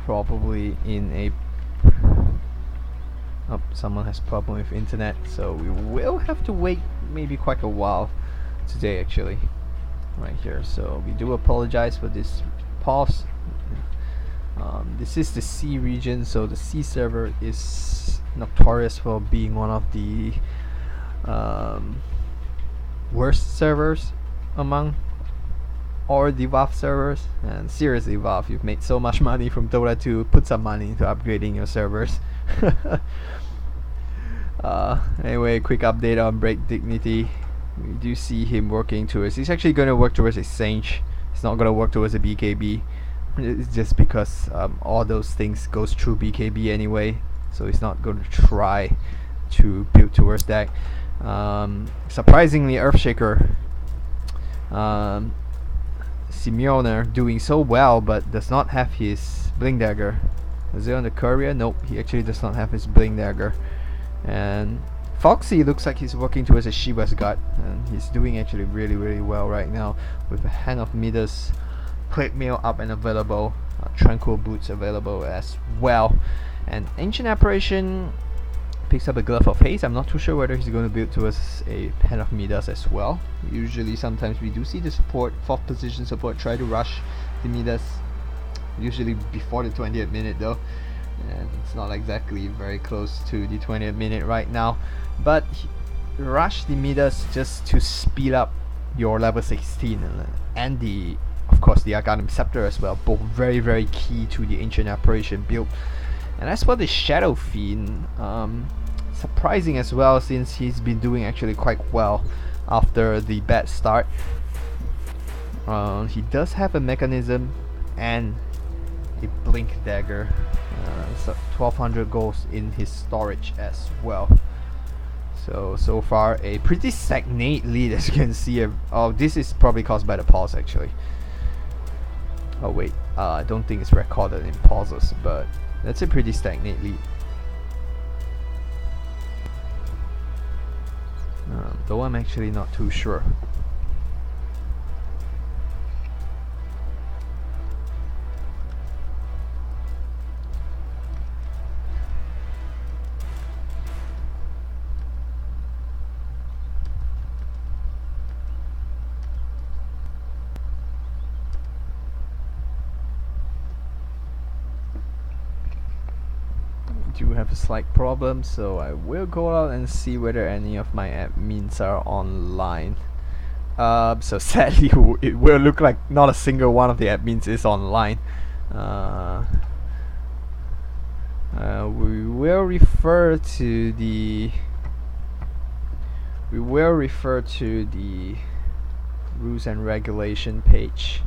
probably in a someone has problem with internet, so we will have to wait maybe quite a while today actually right here. So we do apologize for this pause. This is the C region, so the C server is notorious for being one of the worst servers among or the Valve servers. And seriously, Valve, you've made so much money from Dota 2, put some money into upgrading your servers. Anyway, quick update on Break Dignity. We do see him working towards, he's actually going to work towards a Sage. He's not going to work towards a BKB. It's just because all those things goes through BKB anyway, so he's not going to try to build towards that. Surprisingly, Earthshaker Simeoner doing so well, but does not have his Blink Dagger. Is it on the courier? Nope, he actually does not have his Blink Dagger. And Foxy looks like he's working towards a Shiva's Guard, and he's doing actually really well right now with a Hand of Midas, Plate Mail up and available, Tranquil Boots available as well. And Ancient Apparition picks up a Glove of Haste. I'm not too sure whether he's going to build towards a Hand of Midas as well. Usually sometimes we do see the support, 4th position support, try to rush the Midas, usually before the 20th minute though, and it's not exactly very close to the 20th minute right now, but rush the Midas just to speed up your level 16 and the, of course, the Arcanum Scepter as well, both very key to the Ancient Apparition build. And as for the Shadow Fiend, surprising as well, since he's been doing actually quite well after the bad start. He does have a mechanism and a Blink Dagger, so 1200 goals in his storage as well. So far a pretty stagnant lead, as you can see. Oh, this is probably caused by the pause actually. Oh wait, I don't think it's recorded in pauses, but that's a pretty stagnant lead. Though I'm actually not too sure. Do have a slight problem, so I will go out and see whether any of my admins are online. So sadly it will look like not a single one of the admins is online. We will refer to the rules and regulation page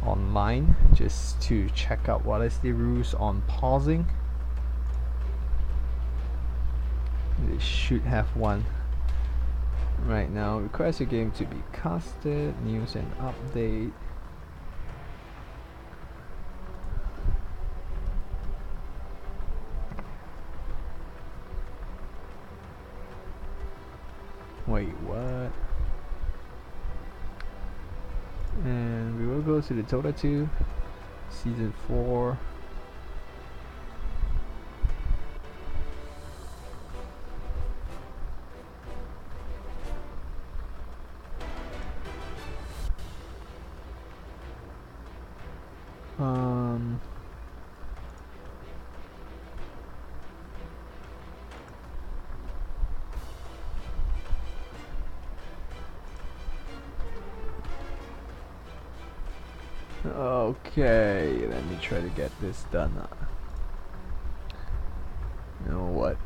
online just to check out what is the rules on pausing. They should have one right now. Requires a game to be casted, news and update. Wait, what? And we will go to the Dota 2 Season 4. Okay, let me try to get this done. You know what?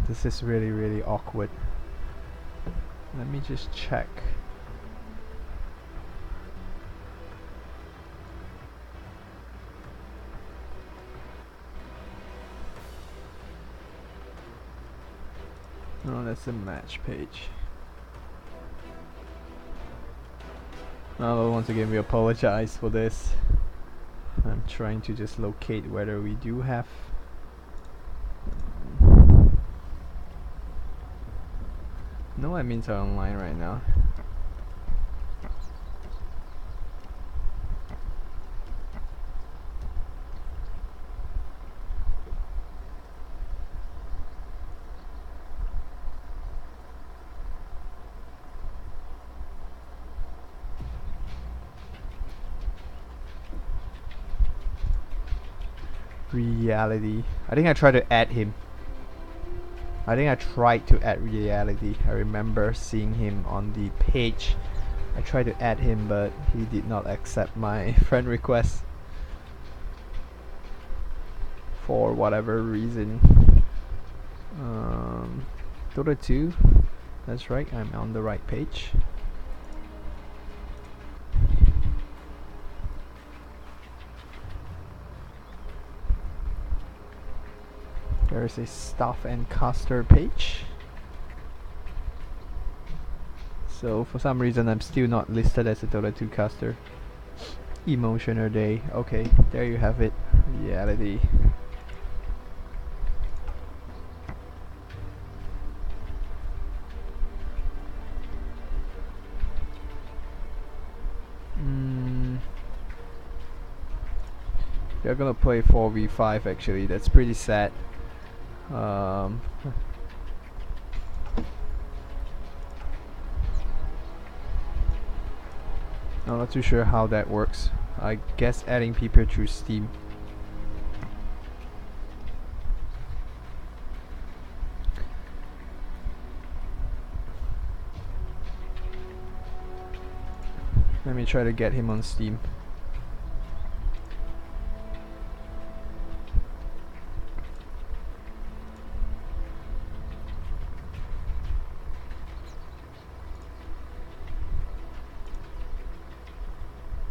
This is really awkward. Let me just check. No, that's the match page. Once again, we apologize for this. I'm trying to just locate whether we do have. No admins are online right now. Reality. I think I tried to add him. I remember seeing him on the page. I tried to add him, but he did not accept my friend request for whatever reason. Dota 2. That's right, I'm on the right page. There is a staff and caster page. So for some reason I'm still not listed as a Dota 2 caster. Emotional day. Okay, there you have it. Reality. They're gonna play 4v5 actually. That's pretty sad. I'm not too sure how that works. I guess adding people through Steam. Let me try to get him on Steam.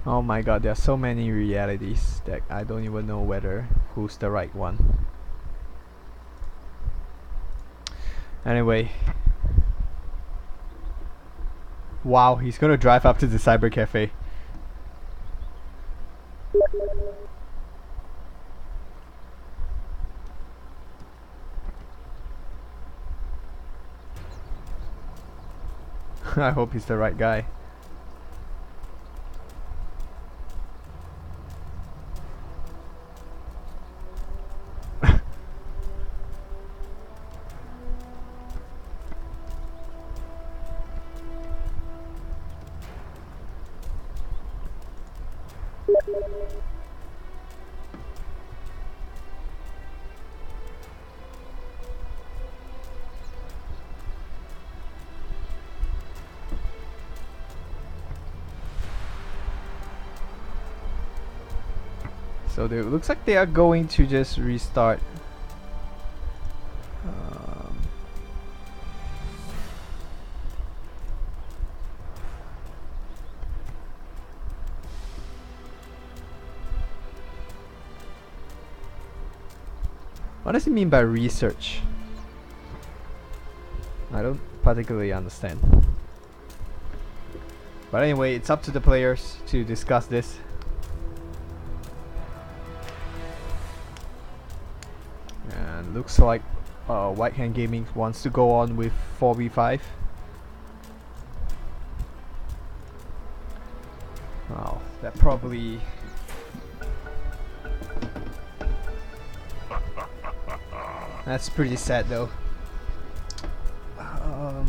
Oh my god, there are so many realities that I don't even know whether who's the right one. Anyway. Wow, he's gonna drive up to the cyber cafe. I hope he's the right guy. So it looks like they are going to just restart. What does it mean by research? I don't particularly understand. But anyway, it's up to the players to discuss this. And looks like White Hand Gaming wants to go on with 4v5. Wow, that probably... That's pretty sad though. I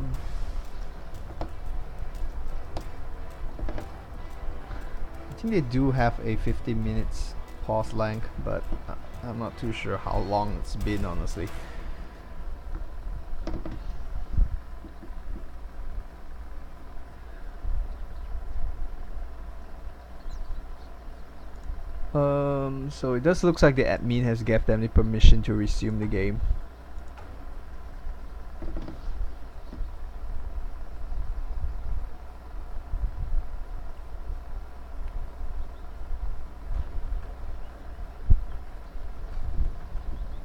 think they do have a 15 minutes pause length, but I'm not too sure how long it's been, honestly. So it does look like the admin has given them the permission to resume the game.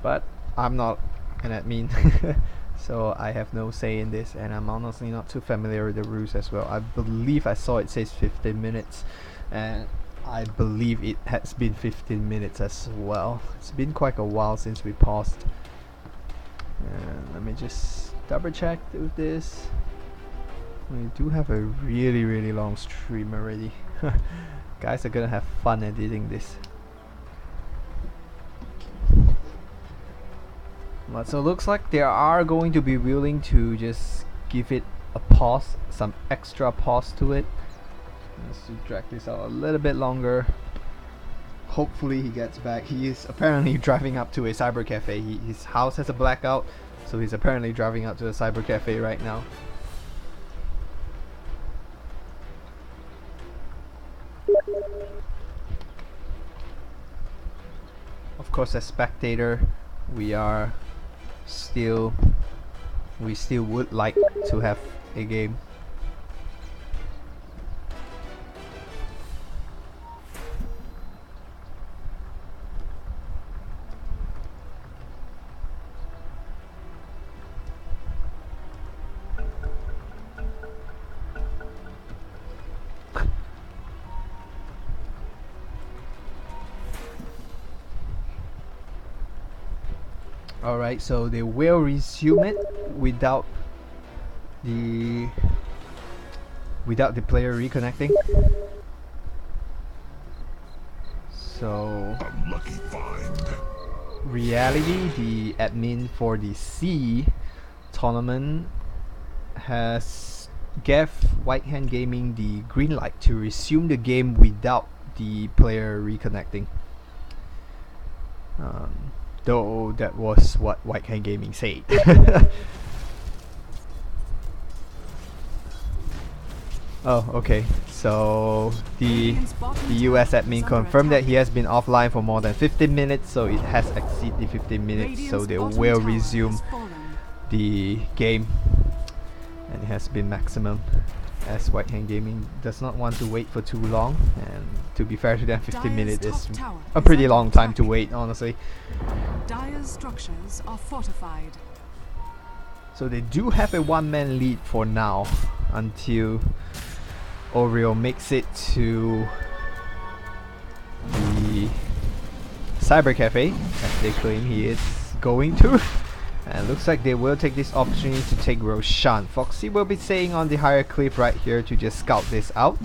But I'm not an admin, so I have no say in this, and I'm honestly not too familiar with the rules as well. I believe I saw it says 15 minutes, and I believe it has been 15 minutes as well. It's been quite a while since we paused. And let me just double check with this. We do have a really long stream already. Guys are gonna have fun editing this. But so looks like they are going to be willing to just give it a pause, some extra pause to it. Let's drag this out a little bit longer. Hopefully he gets back. He is apparently driving up to a cyber cafe. His house has a blackout, so he's apparently driving out to a cyber cafe right now. Of course, as spectator, we still would like to have a game. Alright, so they will resume it without the player reconnecting. So Unlucky find. reality, the admin for the C tournament has gave White Hand Gaming the green light to resume the game without the player reconnecting. Though that was what White Hand Gaming said. Oh, okay. So the US admin confirmed that he has been offline for more than 15 minutes, so it has exceeded the 15 minutes, so they will resume the game, and it has been maximum, as White Hand Gaming does not want to wait for too long, and to be fair to them, 15 minutes is a pretty long time to wait, honestly. Dire's structures are fortified. So they do have a one-man lead for now, until Oreo makes it to the Cyber Cafe, as they claim he is going to. And looks like they will take this opportunity to take Roshan. Foxy will be staying on the higher cliff right here to just scout this out.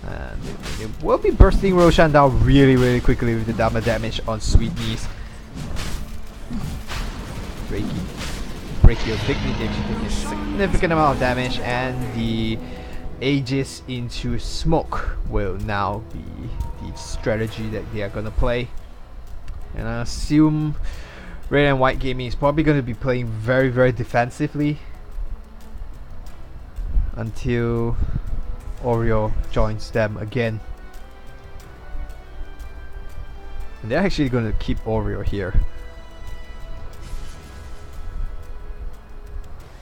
And they will be bursting Roshan down really quickly with the double damage on Sweet Knees. Break your dignity, taking a significant amount of damage, and the Aegis into smoke will now be the strategy that they are gonna play. And I assume Red and White Gaming is probably going to be playing very defensively until Oreo joins them again. And they're actually going to keep Oreo here,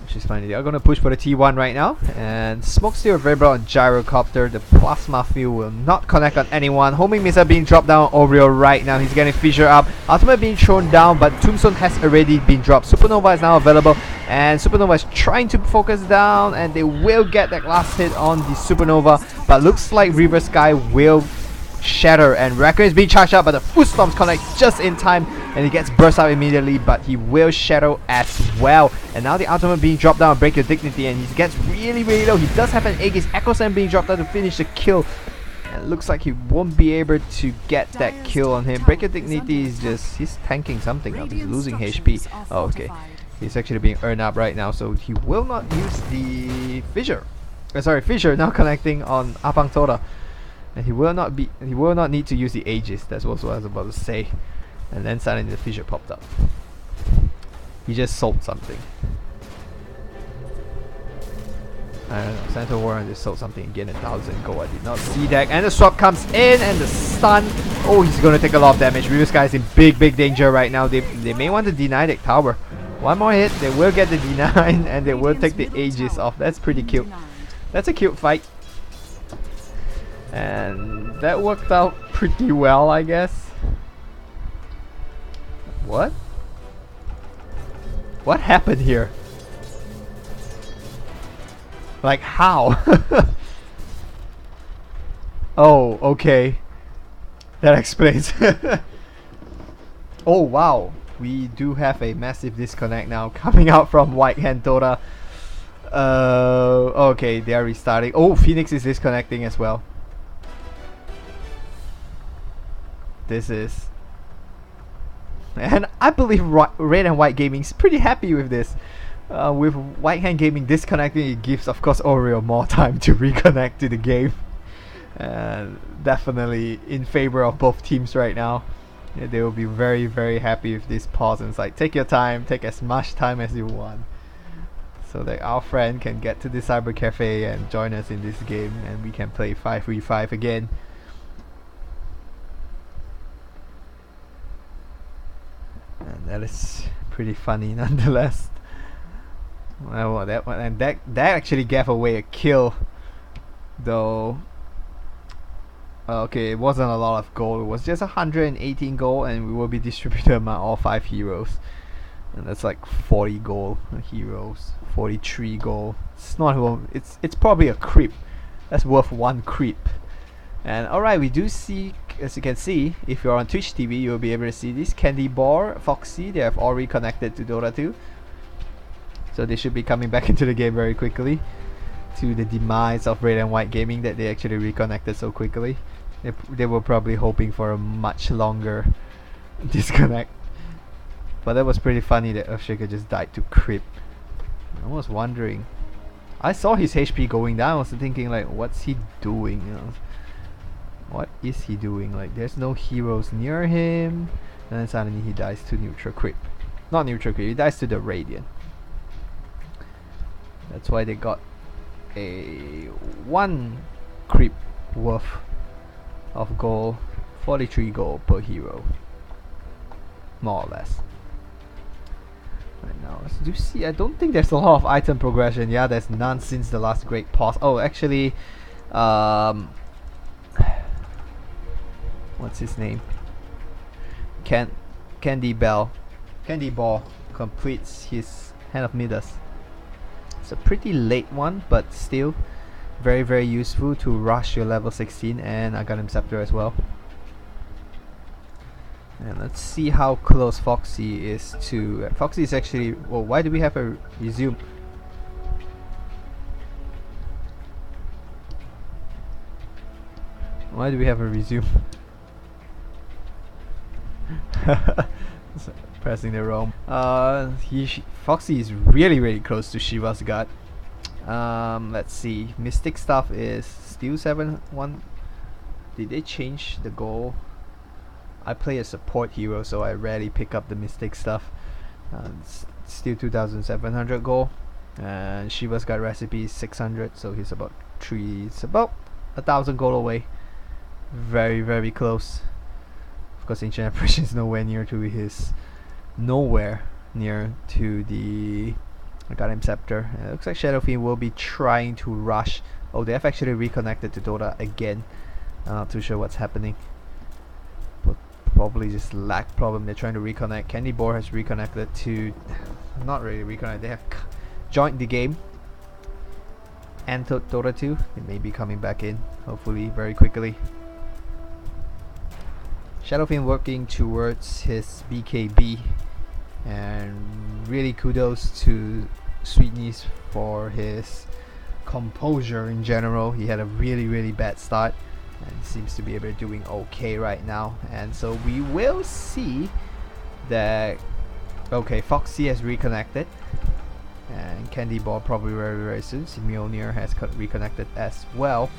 which is fine. They are going to push for the T1 right now, and Smoke still available on Gyrocopter. The Plasma Field will not connect on anyone. Homing Missile being dropped down on Oreo right now. He's getting Fissure up. Ultimate being thrown down, but Tombstone has already been dropped. Supernova is now available, and Supernova is trying to focus down, and they will get that last hit on the Supernova, but looks like River Sky will shatter, and Raccoon is being charged up, but the Footstorms connect just in time, and he gets burst out immediately, but he will shatter as well. And now the ultimate being dropped down, Break Your Dignity, and he gets really low. He does have an Aegis. Echo Sand being dropped down to finish the kill, and it looks like he won't be able to get that kill on him. Break Your Dignity is just, he's tanking something up. He's losing HP. Oh, okay. He's actually being earned up right now, so he will not use the Fissure. Fissure now connecting on BouNcYTo. And he will not need to use the Aegis. That's what I was about to say. And then suddenly the Fissure popped up. He just sold something. I don't know. Santa Warren just sold something again, 1,000 gold. I did not see that. And the swap comes in, and the stun. Oh, he's gonna take a lot of damage. River Sky is in big danger right now. They may want to deny that tower. One more hit, they will get the deny, and they will take the Aegis off. That's pretty cute. That's a cute fight. And that worked out pretty well, I guess. What? What happened here? Like, how? Oh, okay. That explains. Oh, wow. We do have a massive disconnect now coming out from White Hand Dota. Okay, they are restarting. Oh, Phoenix is disconnecting as well. This is, and I believe Red and White Gaming is pretty happy with this. With White Hand Gaming disconnecting, it gives, of course, Oreo more time to reconnect to the game. And definitely in favor of both teams right now. Yeah, they will be very happy with this pause, and it's like, take your time, take as much time as you want, so that our friend can get to the Cyber Cafe and join us in this game, and we can play 5v5 again. And that is pretty funny nonetheless. Well, that one, and that actually gave away a kill, though. Okay, it wasn't a lot of gold. It was just 118 gold, and we will be distributed among all 5 heroes. And that's like 40 gold heroes, 43 gold. It's not. It's probably a creep. That's worth 1 creep. And alright, we do see, as you can see, if you're on Twitch TV, you'll be able to see this. Candy Bar, Foxy, they have all reconnected to Dota 2. So they should be coming back into the game very quickly. To the demise of Red and White Gaming that they actually reconnected so quickly. They were probably hoping for a much longer disconnect. But that was pretty funny that Earthshaker just died to creep. I was wondering. I saw his HP going down. I was thinking like, what's he doing? You know, what is he doing? Like, there's no heroes near him, and then suddenly he dies to neutral creep. Not neutral creep. He dies to the Radiant. That's why they got a 1 creep worth of gold, 43 gold per hero, more or less. Right now, let's do see. I don't think there's a lot of item progression. Yeah, there's none since the last great pause. Oh, actually, what's his name? Candy Ball completes his Hand of Midas. It's a pretty late one, but still very, very useful to rush your level 16, and I got him Scepter as well. And let's see how close Foxy is to... Foxy is actually... Well, why do we have a resume? Why do we have a resume? Pressing the wrong. Foxy is really, really close to Shiva's God. Let's see. Mystic stuff is still 7-1. Did they change the goal? I play a support hero, so I rarely pick up the Mystic stuff. It's still 2,700 gold, and Shiva's got recipe 600, so he's about 1,000 gold away. Very, very close. Of course, Ancient Apparition is nowhere near to the I got him Scepter. It looks like Shadow Fiend will be trying to rush. Oh, they have actually reconnected to Dota again. I'm not too sure what's happening. But probably just lag problem. They're trying to reconnect. Candy Boar has reconnected to... Not really reconnected. They have joined the game. And Dota 2. They may be coming back in. Hopefully very quickly. Shadow Fiend working towards his BKB. And really kudos to Sweetness for his composure in general. He had a really, really bad start and seems to be able to doing okay right now. And so we will see that... Okay, Foxy has reconnected. And Candy Ball probably very, very soon. Mjolnir has reconnected as well.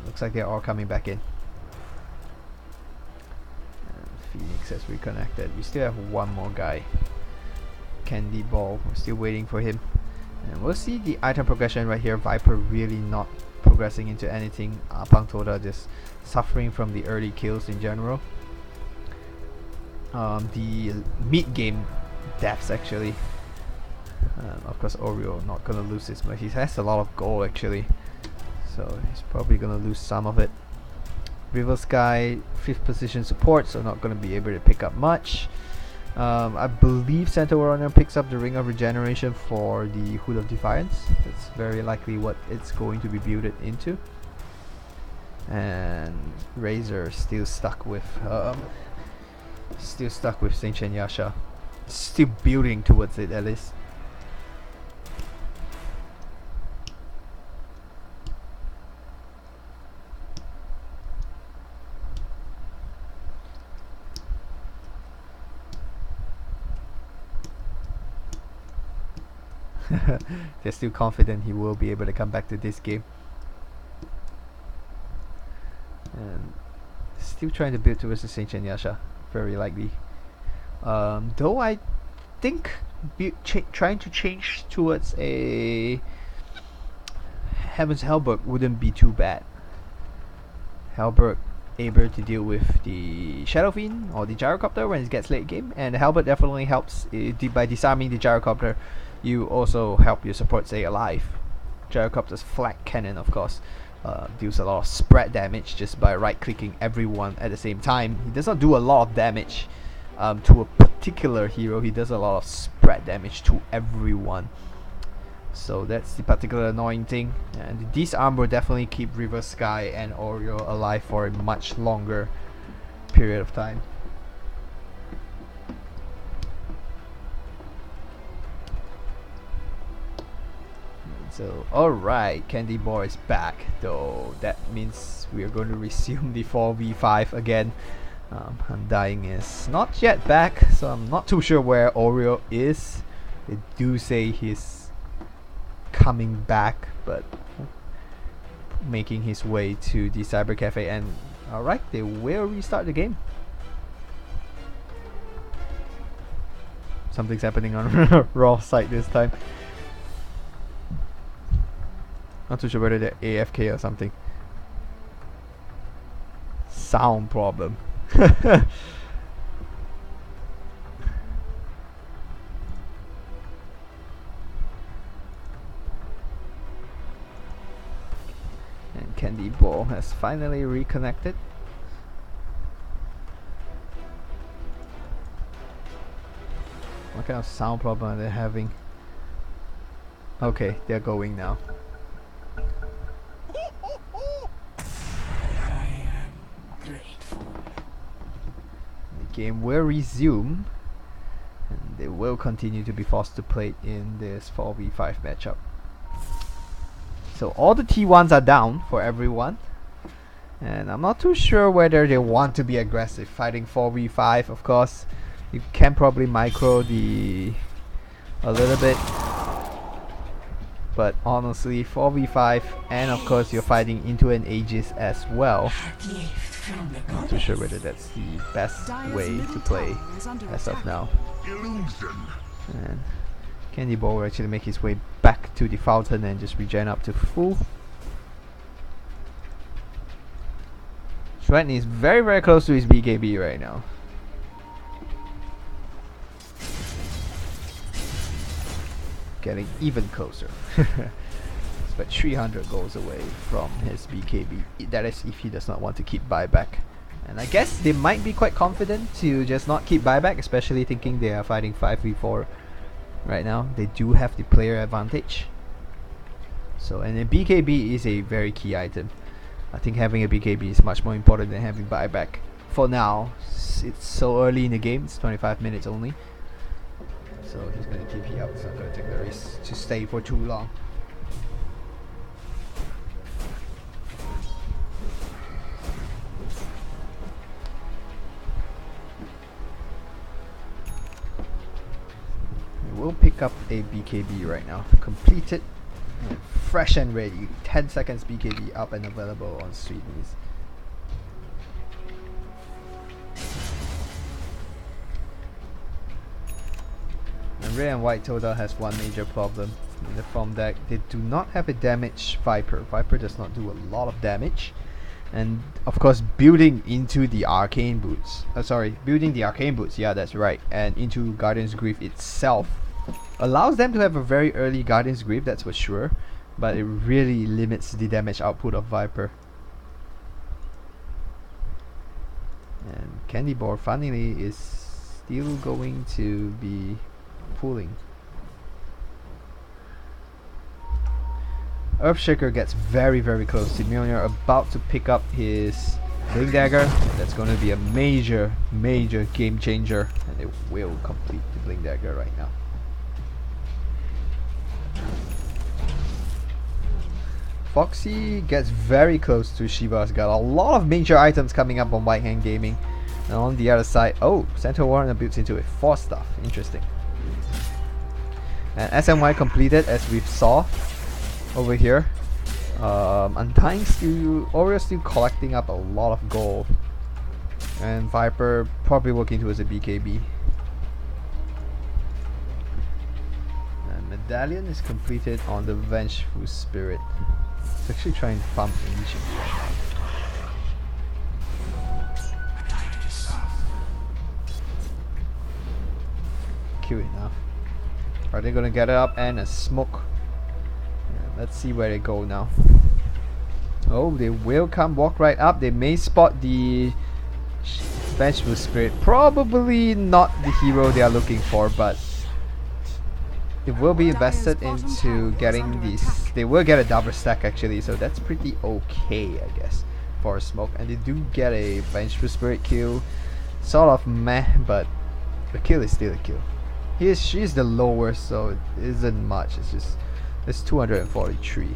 Looks like they're all coming back in. Phoenix has reconnected. We still have one more guy. Candy Ball. We're still waiting for him. And we'll see the item progression right here. Viper really not progressing into anything. BouNcYTo just suffering from the early kills in general. The mid-game deaths actually. Of course, Oreo not gonna lose this much. He has a lot of gold actually, so he's probably gonna lose some of it. River Sky 5th position support, so not going to be able to pick up much. I believe Santa Warrior picks up the Ring of Regeneration for the Hood of Defiance. That's very likely what it's going to be built into. And Razor still stuck with Saint Chen Yasha. Still building towards it at least. They're still confident he will be able to come back to this game. And still trying to build towards the Saint Chen Yasha, very likely. Though I think trying to change towards a Heaven's Hellberg wouldn't be too bad. Hellberg able to deal with the Shadow Fiend or the Gyrocopter when it gets late game, and the Hellberg definitely helps by disarming the Gyrocopter. You also help your support stay alive. Gyrocopter's Flak Cannon, of course, deals a lot of spread damage just by right-clicking everyone at the same time. He does not do a lot of damage to a particular hero. He does a lot of spread damage to everyone. So that's the particular annoying thing. And the disarm will definitely keep River Sky and Oreo alive for a much longer period of time. So, alright, Candy Boy is back, though that means we are going to resume the 4v5 again. Undying is not yet back, so I'm not too sure where Oreo is. They do say he's coming back, but making his way to the Cyber Cafe, and alright, they will restart the game. Something's happening on Raw side this time. Not too sure whether they're AFK or something. Sound problem. And Candy Ball has finally reconnected. What kind of sound problem are they having? Okay, they're going now. Game will resume, and they will continue to be forced to play in this 4v5 matchup. So all the T1s are down for everyone, and I'm not too sure whether they want to be aggressive fighting 4v5. Of course, you can probably micro a little bit, but honestly 4v5, and of course you're fighting into an Aegis as well. Not too sure whether that's the best way to play as of now. And Candy Ball will actually make his way back to the fountain and just regen up to full. Sweatin is very close to his BKB right now. Getting even closer. But 300 goes away from his BKB. That is if he does not want to keep buyback. And I guess they might be quite confident to just not keep buyback, especially thinking they are fighting 5v4 right now. They do have the player advantage. So, and a BKB is a very key item. I think having a BKB is much more important than having buyback. For now, it's so early in the game, it's 25 minutes only. So he's going to TP up, he's not going to take the risk to stay for too long. We'll pick up a BKB right now. Complete it. Fresh and ready. 10 seconds BKB up and available on Sweet Knees. And Red and White Toda has one major problem in the form deck. They do not have a damage Viper. Viper does not do a lot of damage. And of course building into the Arcane Boots. Building the Arcane Boots, yeah, that's right. And into Guardian's Grief itself allows them to have a very early Guardian's Grief, that's for sure. But it really limits the damage output of Viper. And Candy Ball finally is still going to be pulling. Earthshaker gets very close to Mjolnir, about to pick up his Blink Dagger. That's going to be a major game changer, and it will complete the Blink Dagger right now. Foxy gets very close to Shiva's got a lot of major items coming up on White Hand Gaming. And on the other side, oh, Centaur Warrior builds into a 4-staff. Interesting. And SMY completed, as we saw over here. Undying still, Oreo still collecting up a lot of gold. And Viper probably working towards a BKB. And Medallion is completed on the Vengeful Spirit. It's actually trying to pump Ancient. Cute enough. Are they gonna get it up? And a smoke. Yeah, let's see where they go now. Oh, they will come walk right up. They may spot the Vengeful Spirit. Probably not the hero they are looking for, but it will be invested into getting these. They will get a double stack actually, so that's pretty okay, I guess, for a smoke. And they do get a Vengeful Spirit kill, sort of meh, but the kill is still a kill. She's the lowest, so it isn't much. It's 243.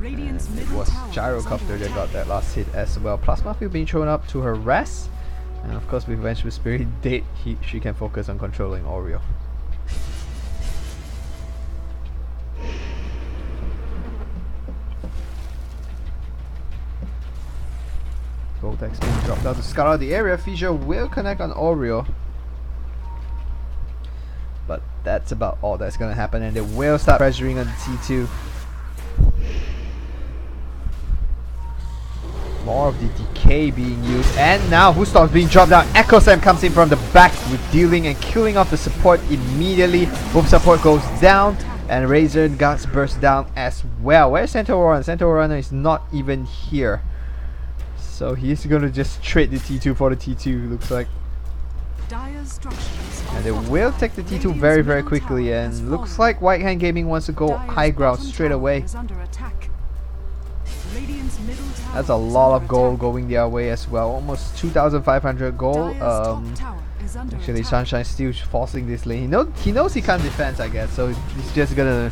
And it was Gyrocopter that got that last hit as well. Plasma Field being thrown up to harass. And of course with Vengeful Spirit dead, she can focus on controlling Oreo. Voltex being dropped out to scout out the area. Fissure will connect on Oreo. But that's about all that's gonna happen, and they will start pressuring on the T2. More of the decay being used, and now Whostops being dropped down. Echo Sam comes in from the back with dealing and killing off the support immediately. Both support goes down, and Razor Guts burst down as well. Where's Centaur Runner? Centaur Runner is not even here, so he's gonna just trade the T2 for the T2, looks like. And they will take the T2 very, very quickly, and looks like White Hand Gaming wants to go high ground straight away. That's a lot of gold going their way as well. Almost 2,500 gold. Actually, Sunshine still forcing this lane. He knows he can't defend, I guess, so he's just gonna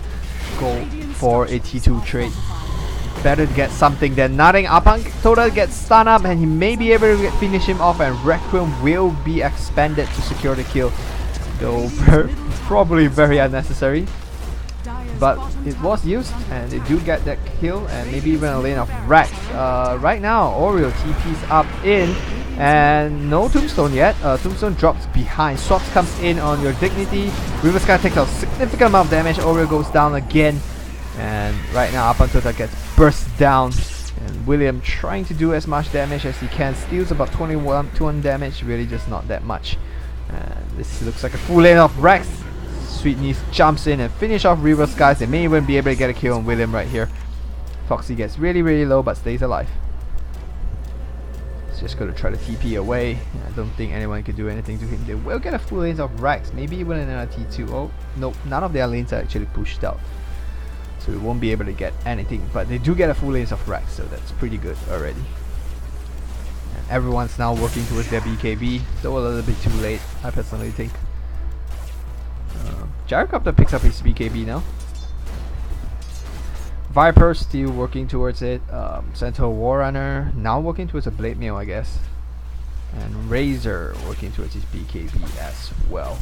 go for a T2 trade. Better to get something than nothing. Total gets stunned up, and he may be able to finish him off, and Requiem will be expanded to secure the kill. Though probably very unnecessary. But it was used, and they do get that kill, and maybe even a lane of Rex. Right now, Oreo TP's up in, and no Tombstone yet. Tombstone drops behind. Swaps comes in on your Dignity. River Sky takes a significant amount of damage. Oreo goes down again, and right now up until that gets burst down. And William trying to do as much damage as he can. Steals about 21 damage, really just not that much. And this looks like a full lane of Rex. Sweet Niece jumps in and finish off River Skies. They may even be able to get a kill on William right here. Foxy gets really, really low but stays alive. It's just gonna try to TP away. I don't think anyone can do anything to him. They will get a full lane of Rex, maybe even another T2. Oh, no, none of their lanes are actually pushed out, so we won't be able to get anything. But they do get a full lane of Rex, so that's pretty good already. And everyone's now working towards their BKB, so a little bit too late, I personally think. Gyrocopter picks up his BKB now. Viper still working towards it. Centaur Warrunner now working towards a Blade Mail, I guess. And Razor working towards his BKB as well.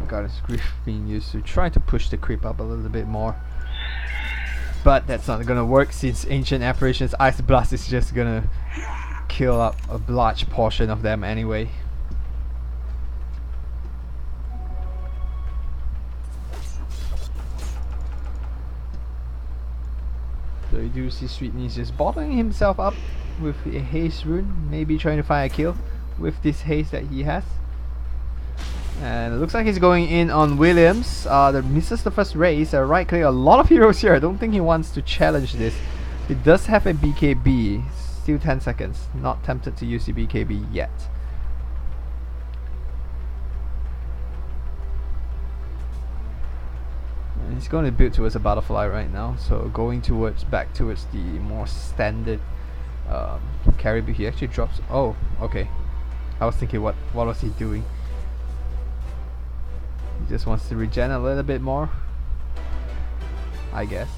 Goddess Grief being used to try to push the creep up a little bit more. But that's not gonna work, since Ancient Apparition's Ice Blast is just gonna kill up a large portion of them anyway. So you do see Sweet Niece just bottling himself up with a haste rune, maybe trying to find a kill with this haste that he has. And it looks like he's going in on Williams. That misses the first race. Right click, a lot of heroes here. I don't think he wants to challenge this. He does have a BKB. Still 10 seconds. Not tempted to use the BKB yet. And he's going to build towards a butterfly right now. So going back towards the more standard carry. He actually drops. Oh, okay. I was thinking, what was he doing? He just wants to regen a little bit more, I guess.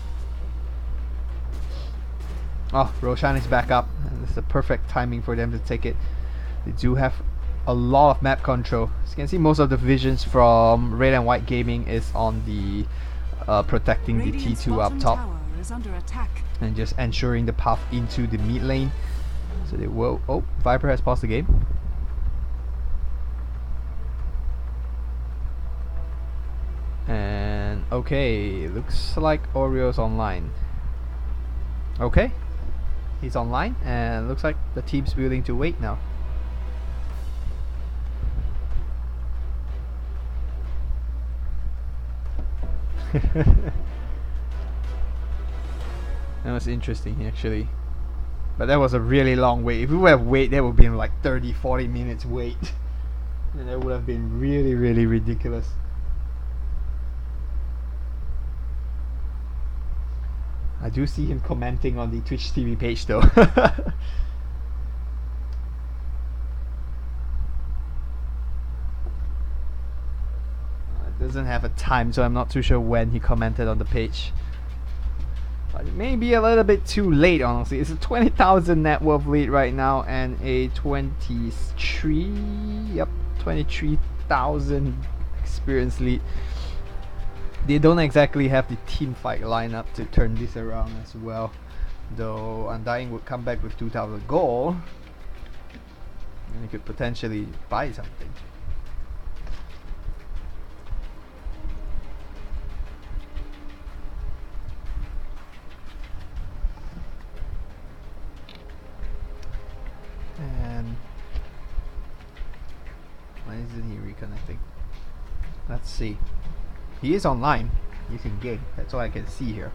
Oh, Roshan is back up, and it's the perfect timing for them to take it. They do have a lot of map control. As you can see, most of the visions from Red and White Gaming is on the protecting the T2 up top and just ensuring the path into the mid lane. So they will. Oh, Viper has paused the game. And okay, looks like Oreo's online. Okay, he's online, and looks like the team's willing to wait now. That was interesting actually. But that was a really long wait. If we would have wait, that would have been like 30-40 minutes wait. And that would have been really, really ridiculous. I do see him commenting on the Twitch TV page though. It doesn't have a time, so I'm not too sure when he commented on the page. But it may be a little bit too late, honestly. It's a 20,000 net worth lead right now and a 23,000 experience lead. They don't exactly have the team fight lineup to turn this around as well. Though Undying would come back with 2,000 gold, and he could potentially buy something. And why isn't he reconnecting? Let's see. He is online. He's in game. That's all I can see here.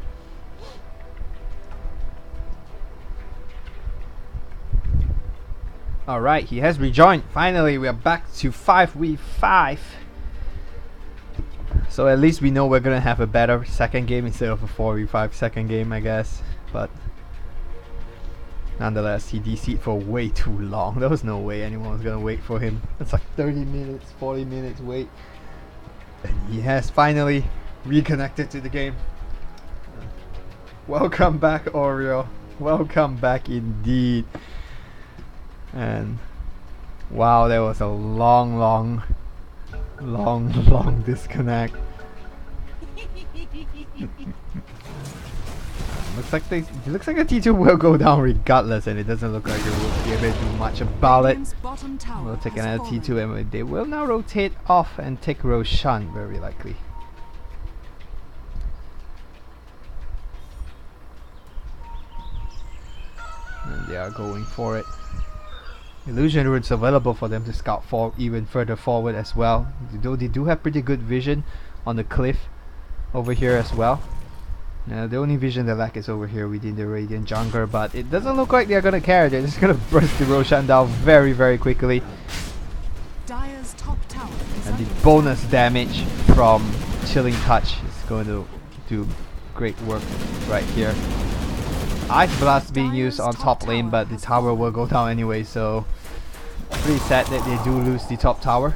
Alright, he has rejoined. Finally, we are back to 5v5. So at least we know we're gonna have a better second game instead of a 4v5 second game, I guess. But nonetheless, he DC'd for way too long. There was no way anyone was gonna wait for him. It's like 30 minutes, 40 minutes wait. And he has finally reconnected to the game. Welcome back, Oreo. Welcome back indeed. And wow, there was a long disconnect. Looks like the T2 will go down regardless, and it doesn't look like they will be able to do much about it. We'll take another T2 and they will now rotate off and take Roshan, very likely. And they are going for it. Illusion Rune's available for them to scout for even further forward as well. Though they do have pretty good vision on the cliff over here as well. The only vision they lack is over here within the Radiant Jungler, but it doesn't look like they're gonna care. They're just gonna burst the Roshan down very, very quickly. Dire's top tower And the bonus damage from Chilling Touch is going to do great work right here. Ice Blast being used on top lane, but the tower will go down anyway, so pretty sad that they do lose the top tower.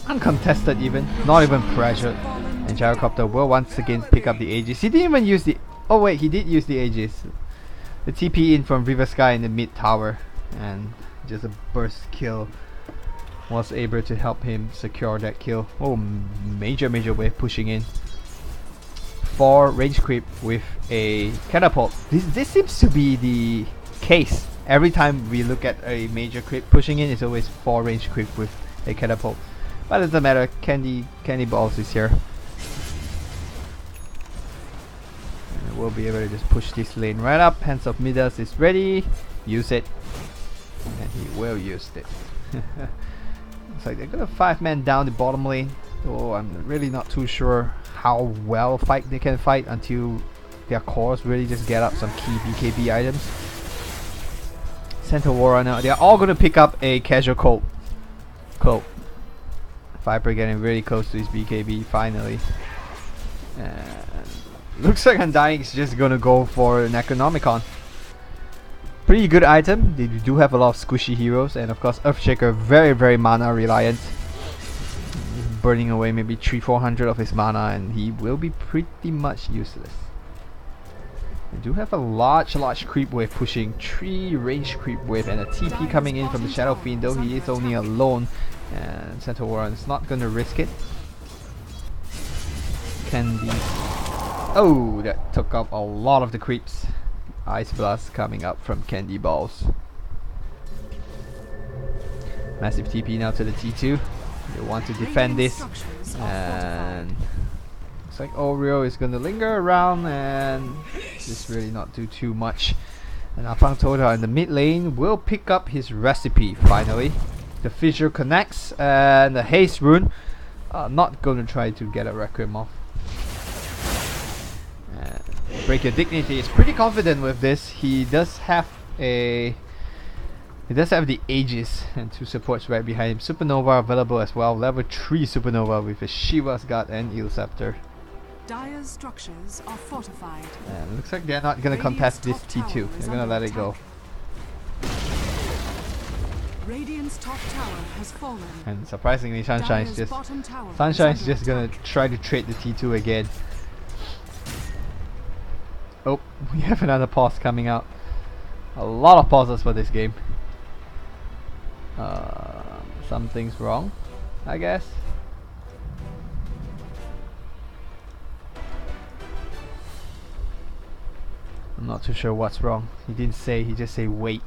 Uncontested even, not even pressured. And Gyrocopter will once again pick up the Aegis. He didn't even use the... Oh wait, he did use the Aegis. The TP in from River Sky in the mid tower. And just a burst kill was able to help him secure that kill. Oh, major wave pushing in. For range creep with a catapult. This seems to be the case. Every time we look at a major creep pushing in, it's always 4 range creep with a catapult. But it doesn't matter, Candy Balls is here. And we'll be able to just push this lane right up. Hands of Midas is ready. Use it. And he will use it. Looks like they're gonna 5-man down the bottom lane. So I'm really not too sure how well they can fight until their cores really just get up some key BKB items. Centaur Warrior now, they're all gonna pick up a casual cloak. Viper getting really close to his BKB finally. And looks like Undying is just gonna go for an Necronomicon. Pretty good item. They do have a lot of squishy heroes, and of course Earthshaker very mana reliant. He's burning away maybe 300-400 of his mana, and he will be pretty much useless. They do have a large creep wave pushing, 3 range creep wave, and a TP coming in from the Shadow Fiend, though he is only alone. And Centaur Warrior is not gonna risk it. Candy. Oh, that took up a lot of the creeps. Ice Blast coming up from Candy Balls. Massive TP now to the T2. They want to defend this. And looks like Oreo is gonna linger around and just really not do too much. And BouNcYTo in the mid lane will pick up his recipe finally. The Fissure connects and the Haste Rune. Not gonna try to get a Requiem off. Break Your Dignity is pretty confident with this. He does have the Aegis and 2 supports right behind him. Supernova available as well. Level 3 Supernova with a Shiva's Guard and Eel Scepter. Dire's structures are fortified. And looks like they're not gonna contest this T2. They're gonna let it go. Radiant's top tower has fallen. And surprisingly, Sunshine's Dire's bottom tower is Sunshine's under just gonna attack. try to trade the T2 again. Oh, we have another pause coming out. A lot of pauses for this game. Something's wrong, I guess. I'm not too sure what's wrong. He didn't say, he just say wait.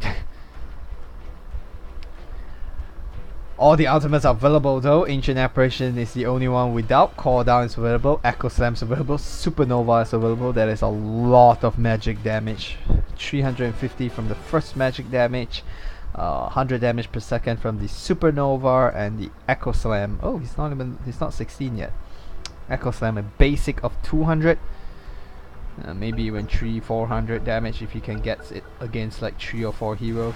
All the ultimates are available though. Ancient Apparition is the only one without. Call Down is available. Echo Slam is available. Supernova is available. That is a lot of magic damage. 350 from the first magic damage. 100 damage per second from the Supernova and the Echo Slam. Oh, he's not 16 yet. Echo Slam a basic of 200. Maybe even 300-400 damage if he can get it against like 3 or 4 heroes.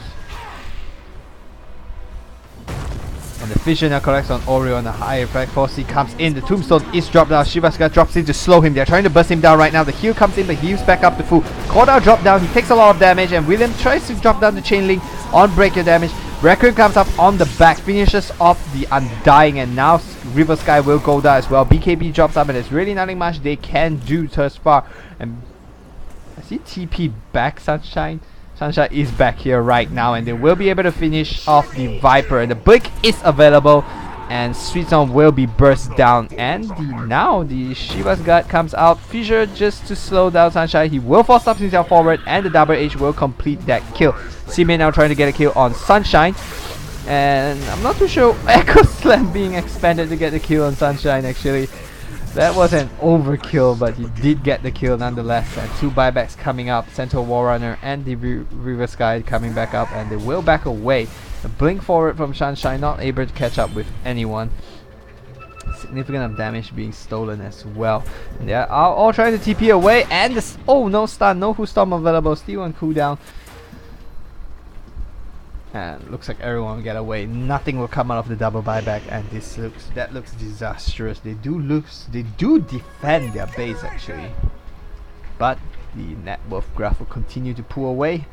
And the Vision now collects on Orion, a high effect. Foresee comes in, the Tombstone is dropped down. Shiva's Guard drops in to slow him. They're trying to burst him down right now. The heal comes in, but he heals back up to full. Korda drop down, he takes a lot of damage, and William tries to drop down the chain link on break your damage. Raccoon comes up on the back, finishes off the Undying, and now River Sky will go down as well. BKB drops up, and there's really nothing much they can do thus far. And I see TP back, Sunshine. Sunshine is back here right now, and they will be able to finish off the Viper, and the Blink is available, and Sweet Song will be burst down. And now the Shiva's Guard comes out. Fissure just to slow down Sunshine. He will force up himself forward, and the double H will complete that kill. Seaman now trying to get a kill on Sunshine, and I'm not too sure Echo Slam being expanded to get the kill on Sunshine. Actually, that was an overkill, but he did get the kill nonetheless. And 2 buybacks coming up. Centaur Warrunner and the River Sky coming back up, and they will back away. A blink forward from Sunshine, not able to catch up with anyone. Significant of damage being stolen as well. And they are all trying to TP away, and this, oh, no stun, no Who Storm available, still on cooldown. And looks like everyone will get away. Nothing will come out of the double buyback, and that looks disastrous. They do defend their base actually, but the net worth graph will continue to pull away.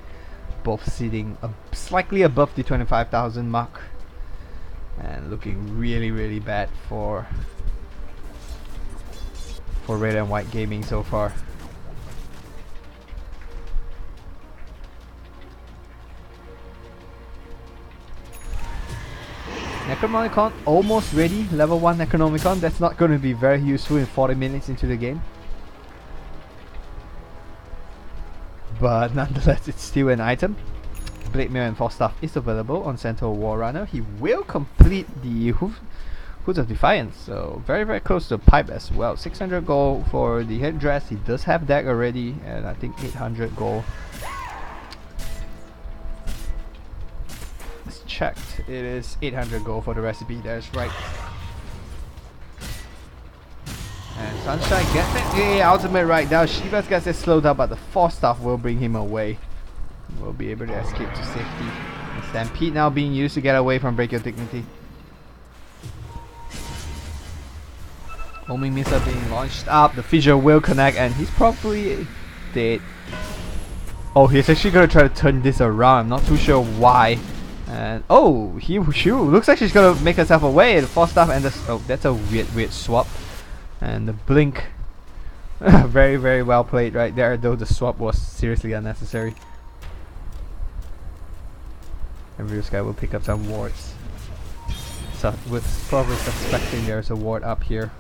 Both sitting slightly above the 25,000 mark, and looking really bad for Red and White Gaming so far. Necronomicon almost ready, level 1 Necronomicon. That's not going to be very useful in 40 minutes into the game, but nonetheless it's still an item. Blade Mail and Force Staff is available on Centaur Warrunner. He will complete the Hoods of Defiance, so very close to the pipe as well. 600 gold for the headdress. He does have that already, and I think 800 gold. Checked. It is 800 gold for the recipe. That's right. And Sunshine gets it. Ultimate right now. Shiva's gets it slowed up, but the Force Staff will bring him away. Will be able to escape to safety. And Stampede now being used to get away from Break Your Dignity. Homing missile being launched up. The Fissure will connect, and he's probably dead. Oh, he's actually gonna try to turn this around. I'm not too sure why. And oh, looks like she's gonna make herself away. The Force Staff and the that's a weird swap. And the blink, very well played right there. Though the swap was seriously unnecessary. And River Sky will pick up some wards. So with probably suspecting there's a ward up here.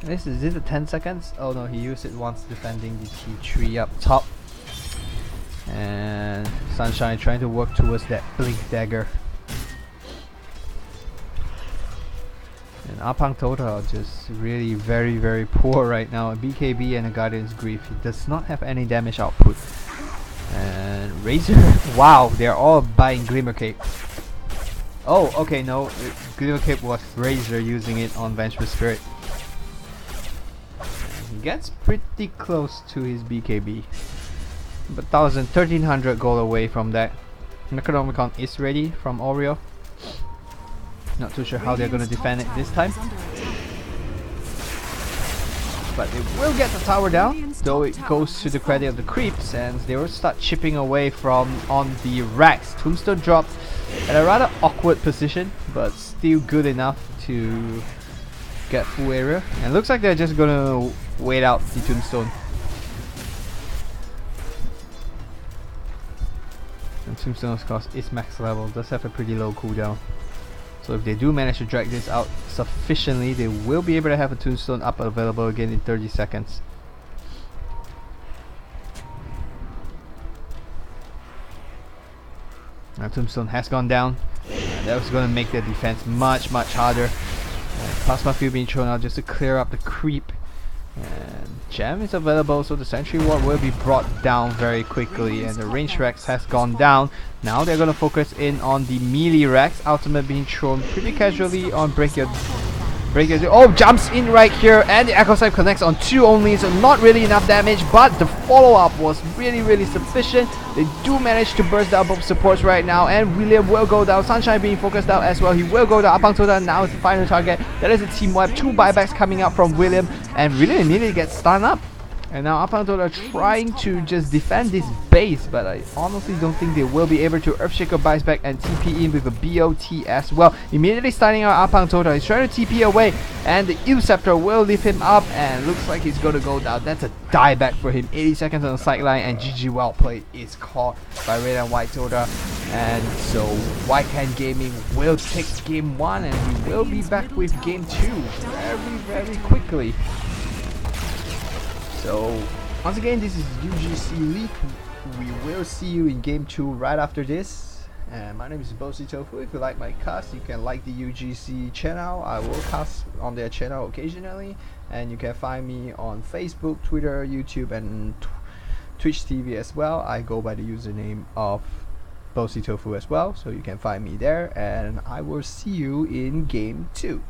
Is it 10 seconds? Oh no, he used it once defending the T3 up top. And Sunshine trying to work towards that blink dagger. And Apang Tota are just really very poor right now. A BKB and a Guardian's Grief. He does not have any damage output. And Razor, wow, they're all buying Glimmer Cape. Oh, okay, no. Glitter Cape was Razor using it on Vengeful Spirit. He gets pretty close to his BKB. But 1300 gold away from that. Necronomicon is ready from Oreo. Not too sure how they're going to defend it this time. But they will get the tower down, though it goes to the credit of the creeps, and they will start chipping away from on the racks. Tombstone drops at a rather awkward position, but still good enough to get full area. And looks like they're just gonna wait out the Tombstone. And Tombstone, of course, is max level, does have a pretty low cooldown. So if they do manage to drag this out sufficiently, they will be able to have a Tombstone up available again in 30 seconds. Now Tombstone has gone down. That was going to make their defense much harder. Plasma Field being thrown out just to clear up the creep. And Gem is available, so the Sentry Ward will be brought down very quickly, and the range Rex has gone down. Now they're going to focus in on the melee Rex. Ultimate being thrown pretty casually on Breaker. Oh, jumps in right here, and the Echo Scythe connects on 2 only, so not really enough damage, but the follow-up was really sufficient. They do manage to burst down both supports right now, and William will go down. Sunshine being focused out as well. He will go down. BouNcYTo now is the final target. That is a team wipe. 2 buybacks coming up from William, and William immediately gets stunned up. And now BouNcYTo are trying to just defend this base, but I honestly don't think they will be able to. Earthshaker buys back and TP in with a BOT as well. Immediately starting out BouNcYTo. He's trying to TP away, and the Scepter will lift him up, and looks like he's gonna go down. That's a dieback for him. 80 seconds on the sideline, and GG well played is caught by BouNcYTo. And so White Hand Gaming will take game 1, and we will be back with game 2 very quickly. So, once again, this is UGC League. We will see you in game 2 right after this. And my name is BouNcYTo. If you like my cast, you can like the UGC channel. I will cast on their channel occasionally. And you can find me on Facebook, Twitter, YouTube, and Twitch TV as well. I go by the username of BouNcYTo as well. So you can find me there. And I will see you in game 2.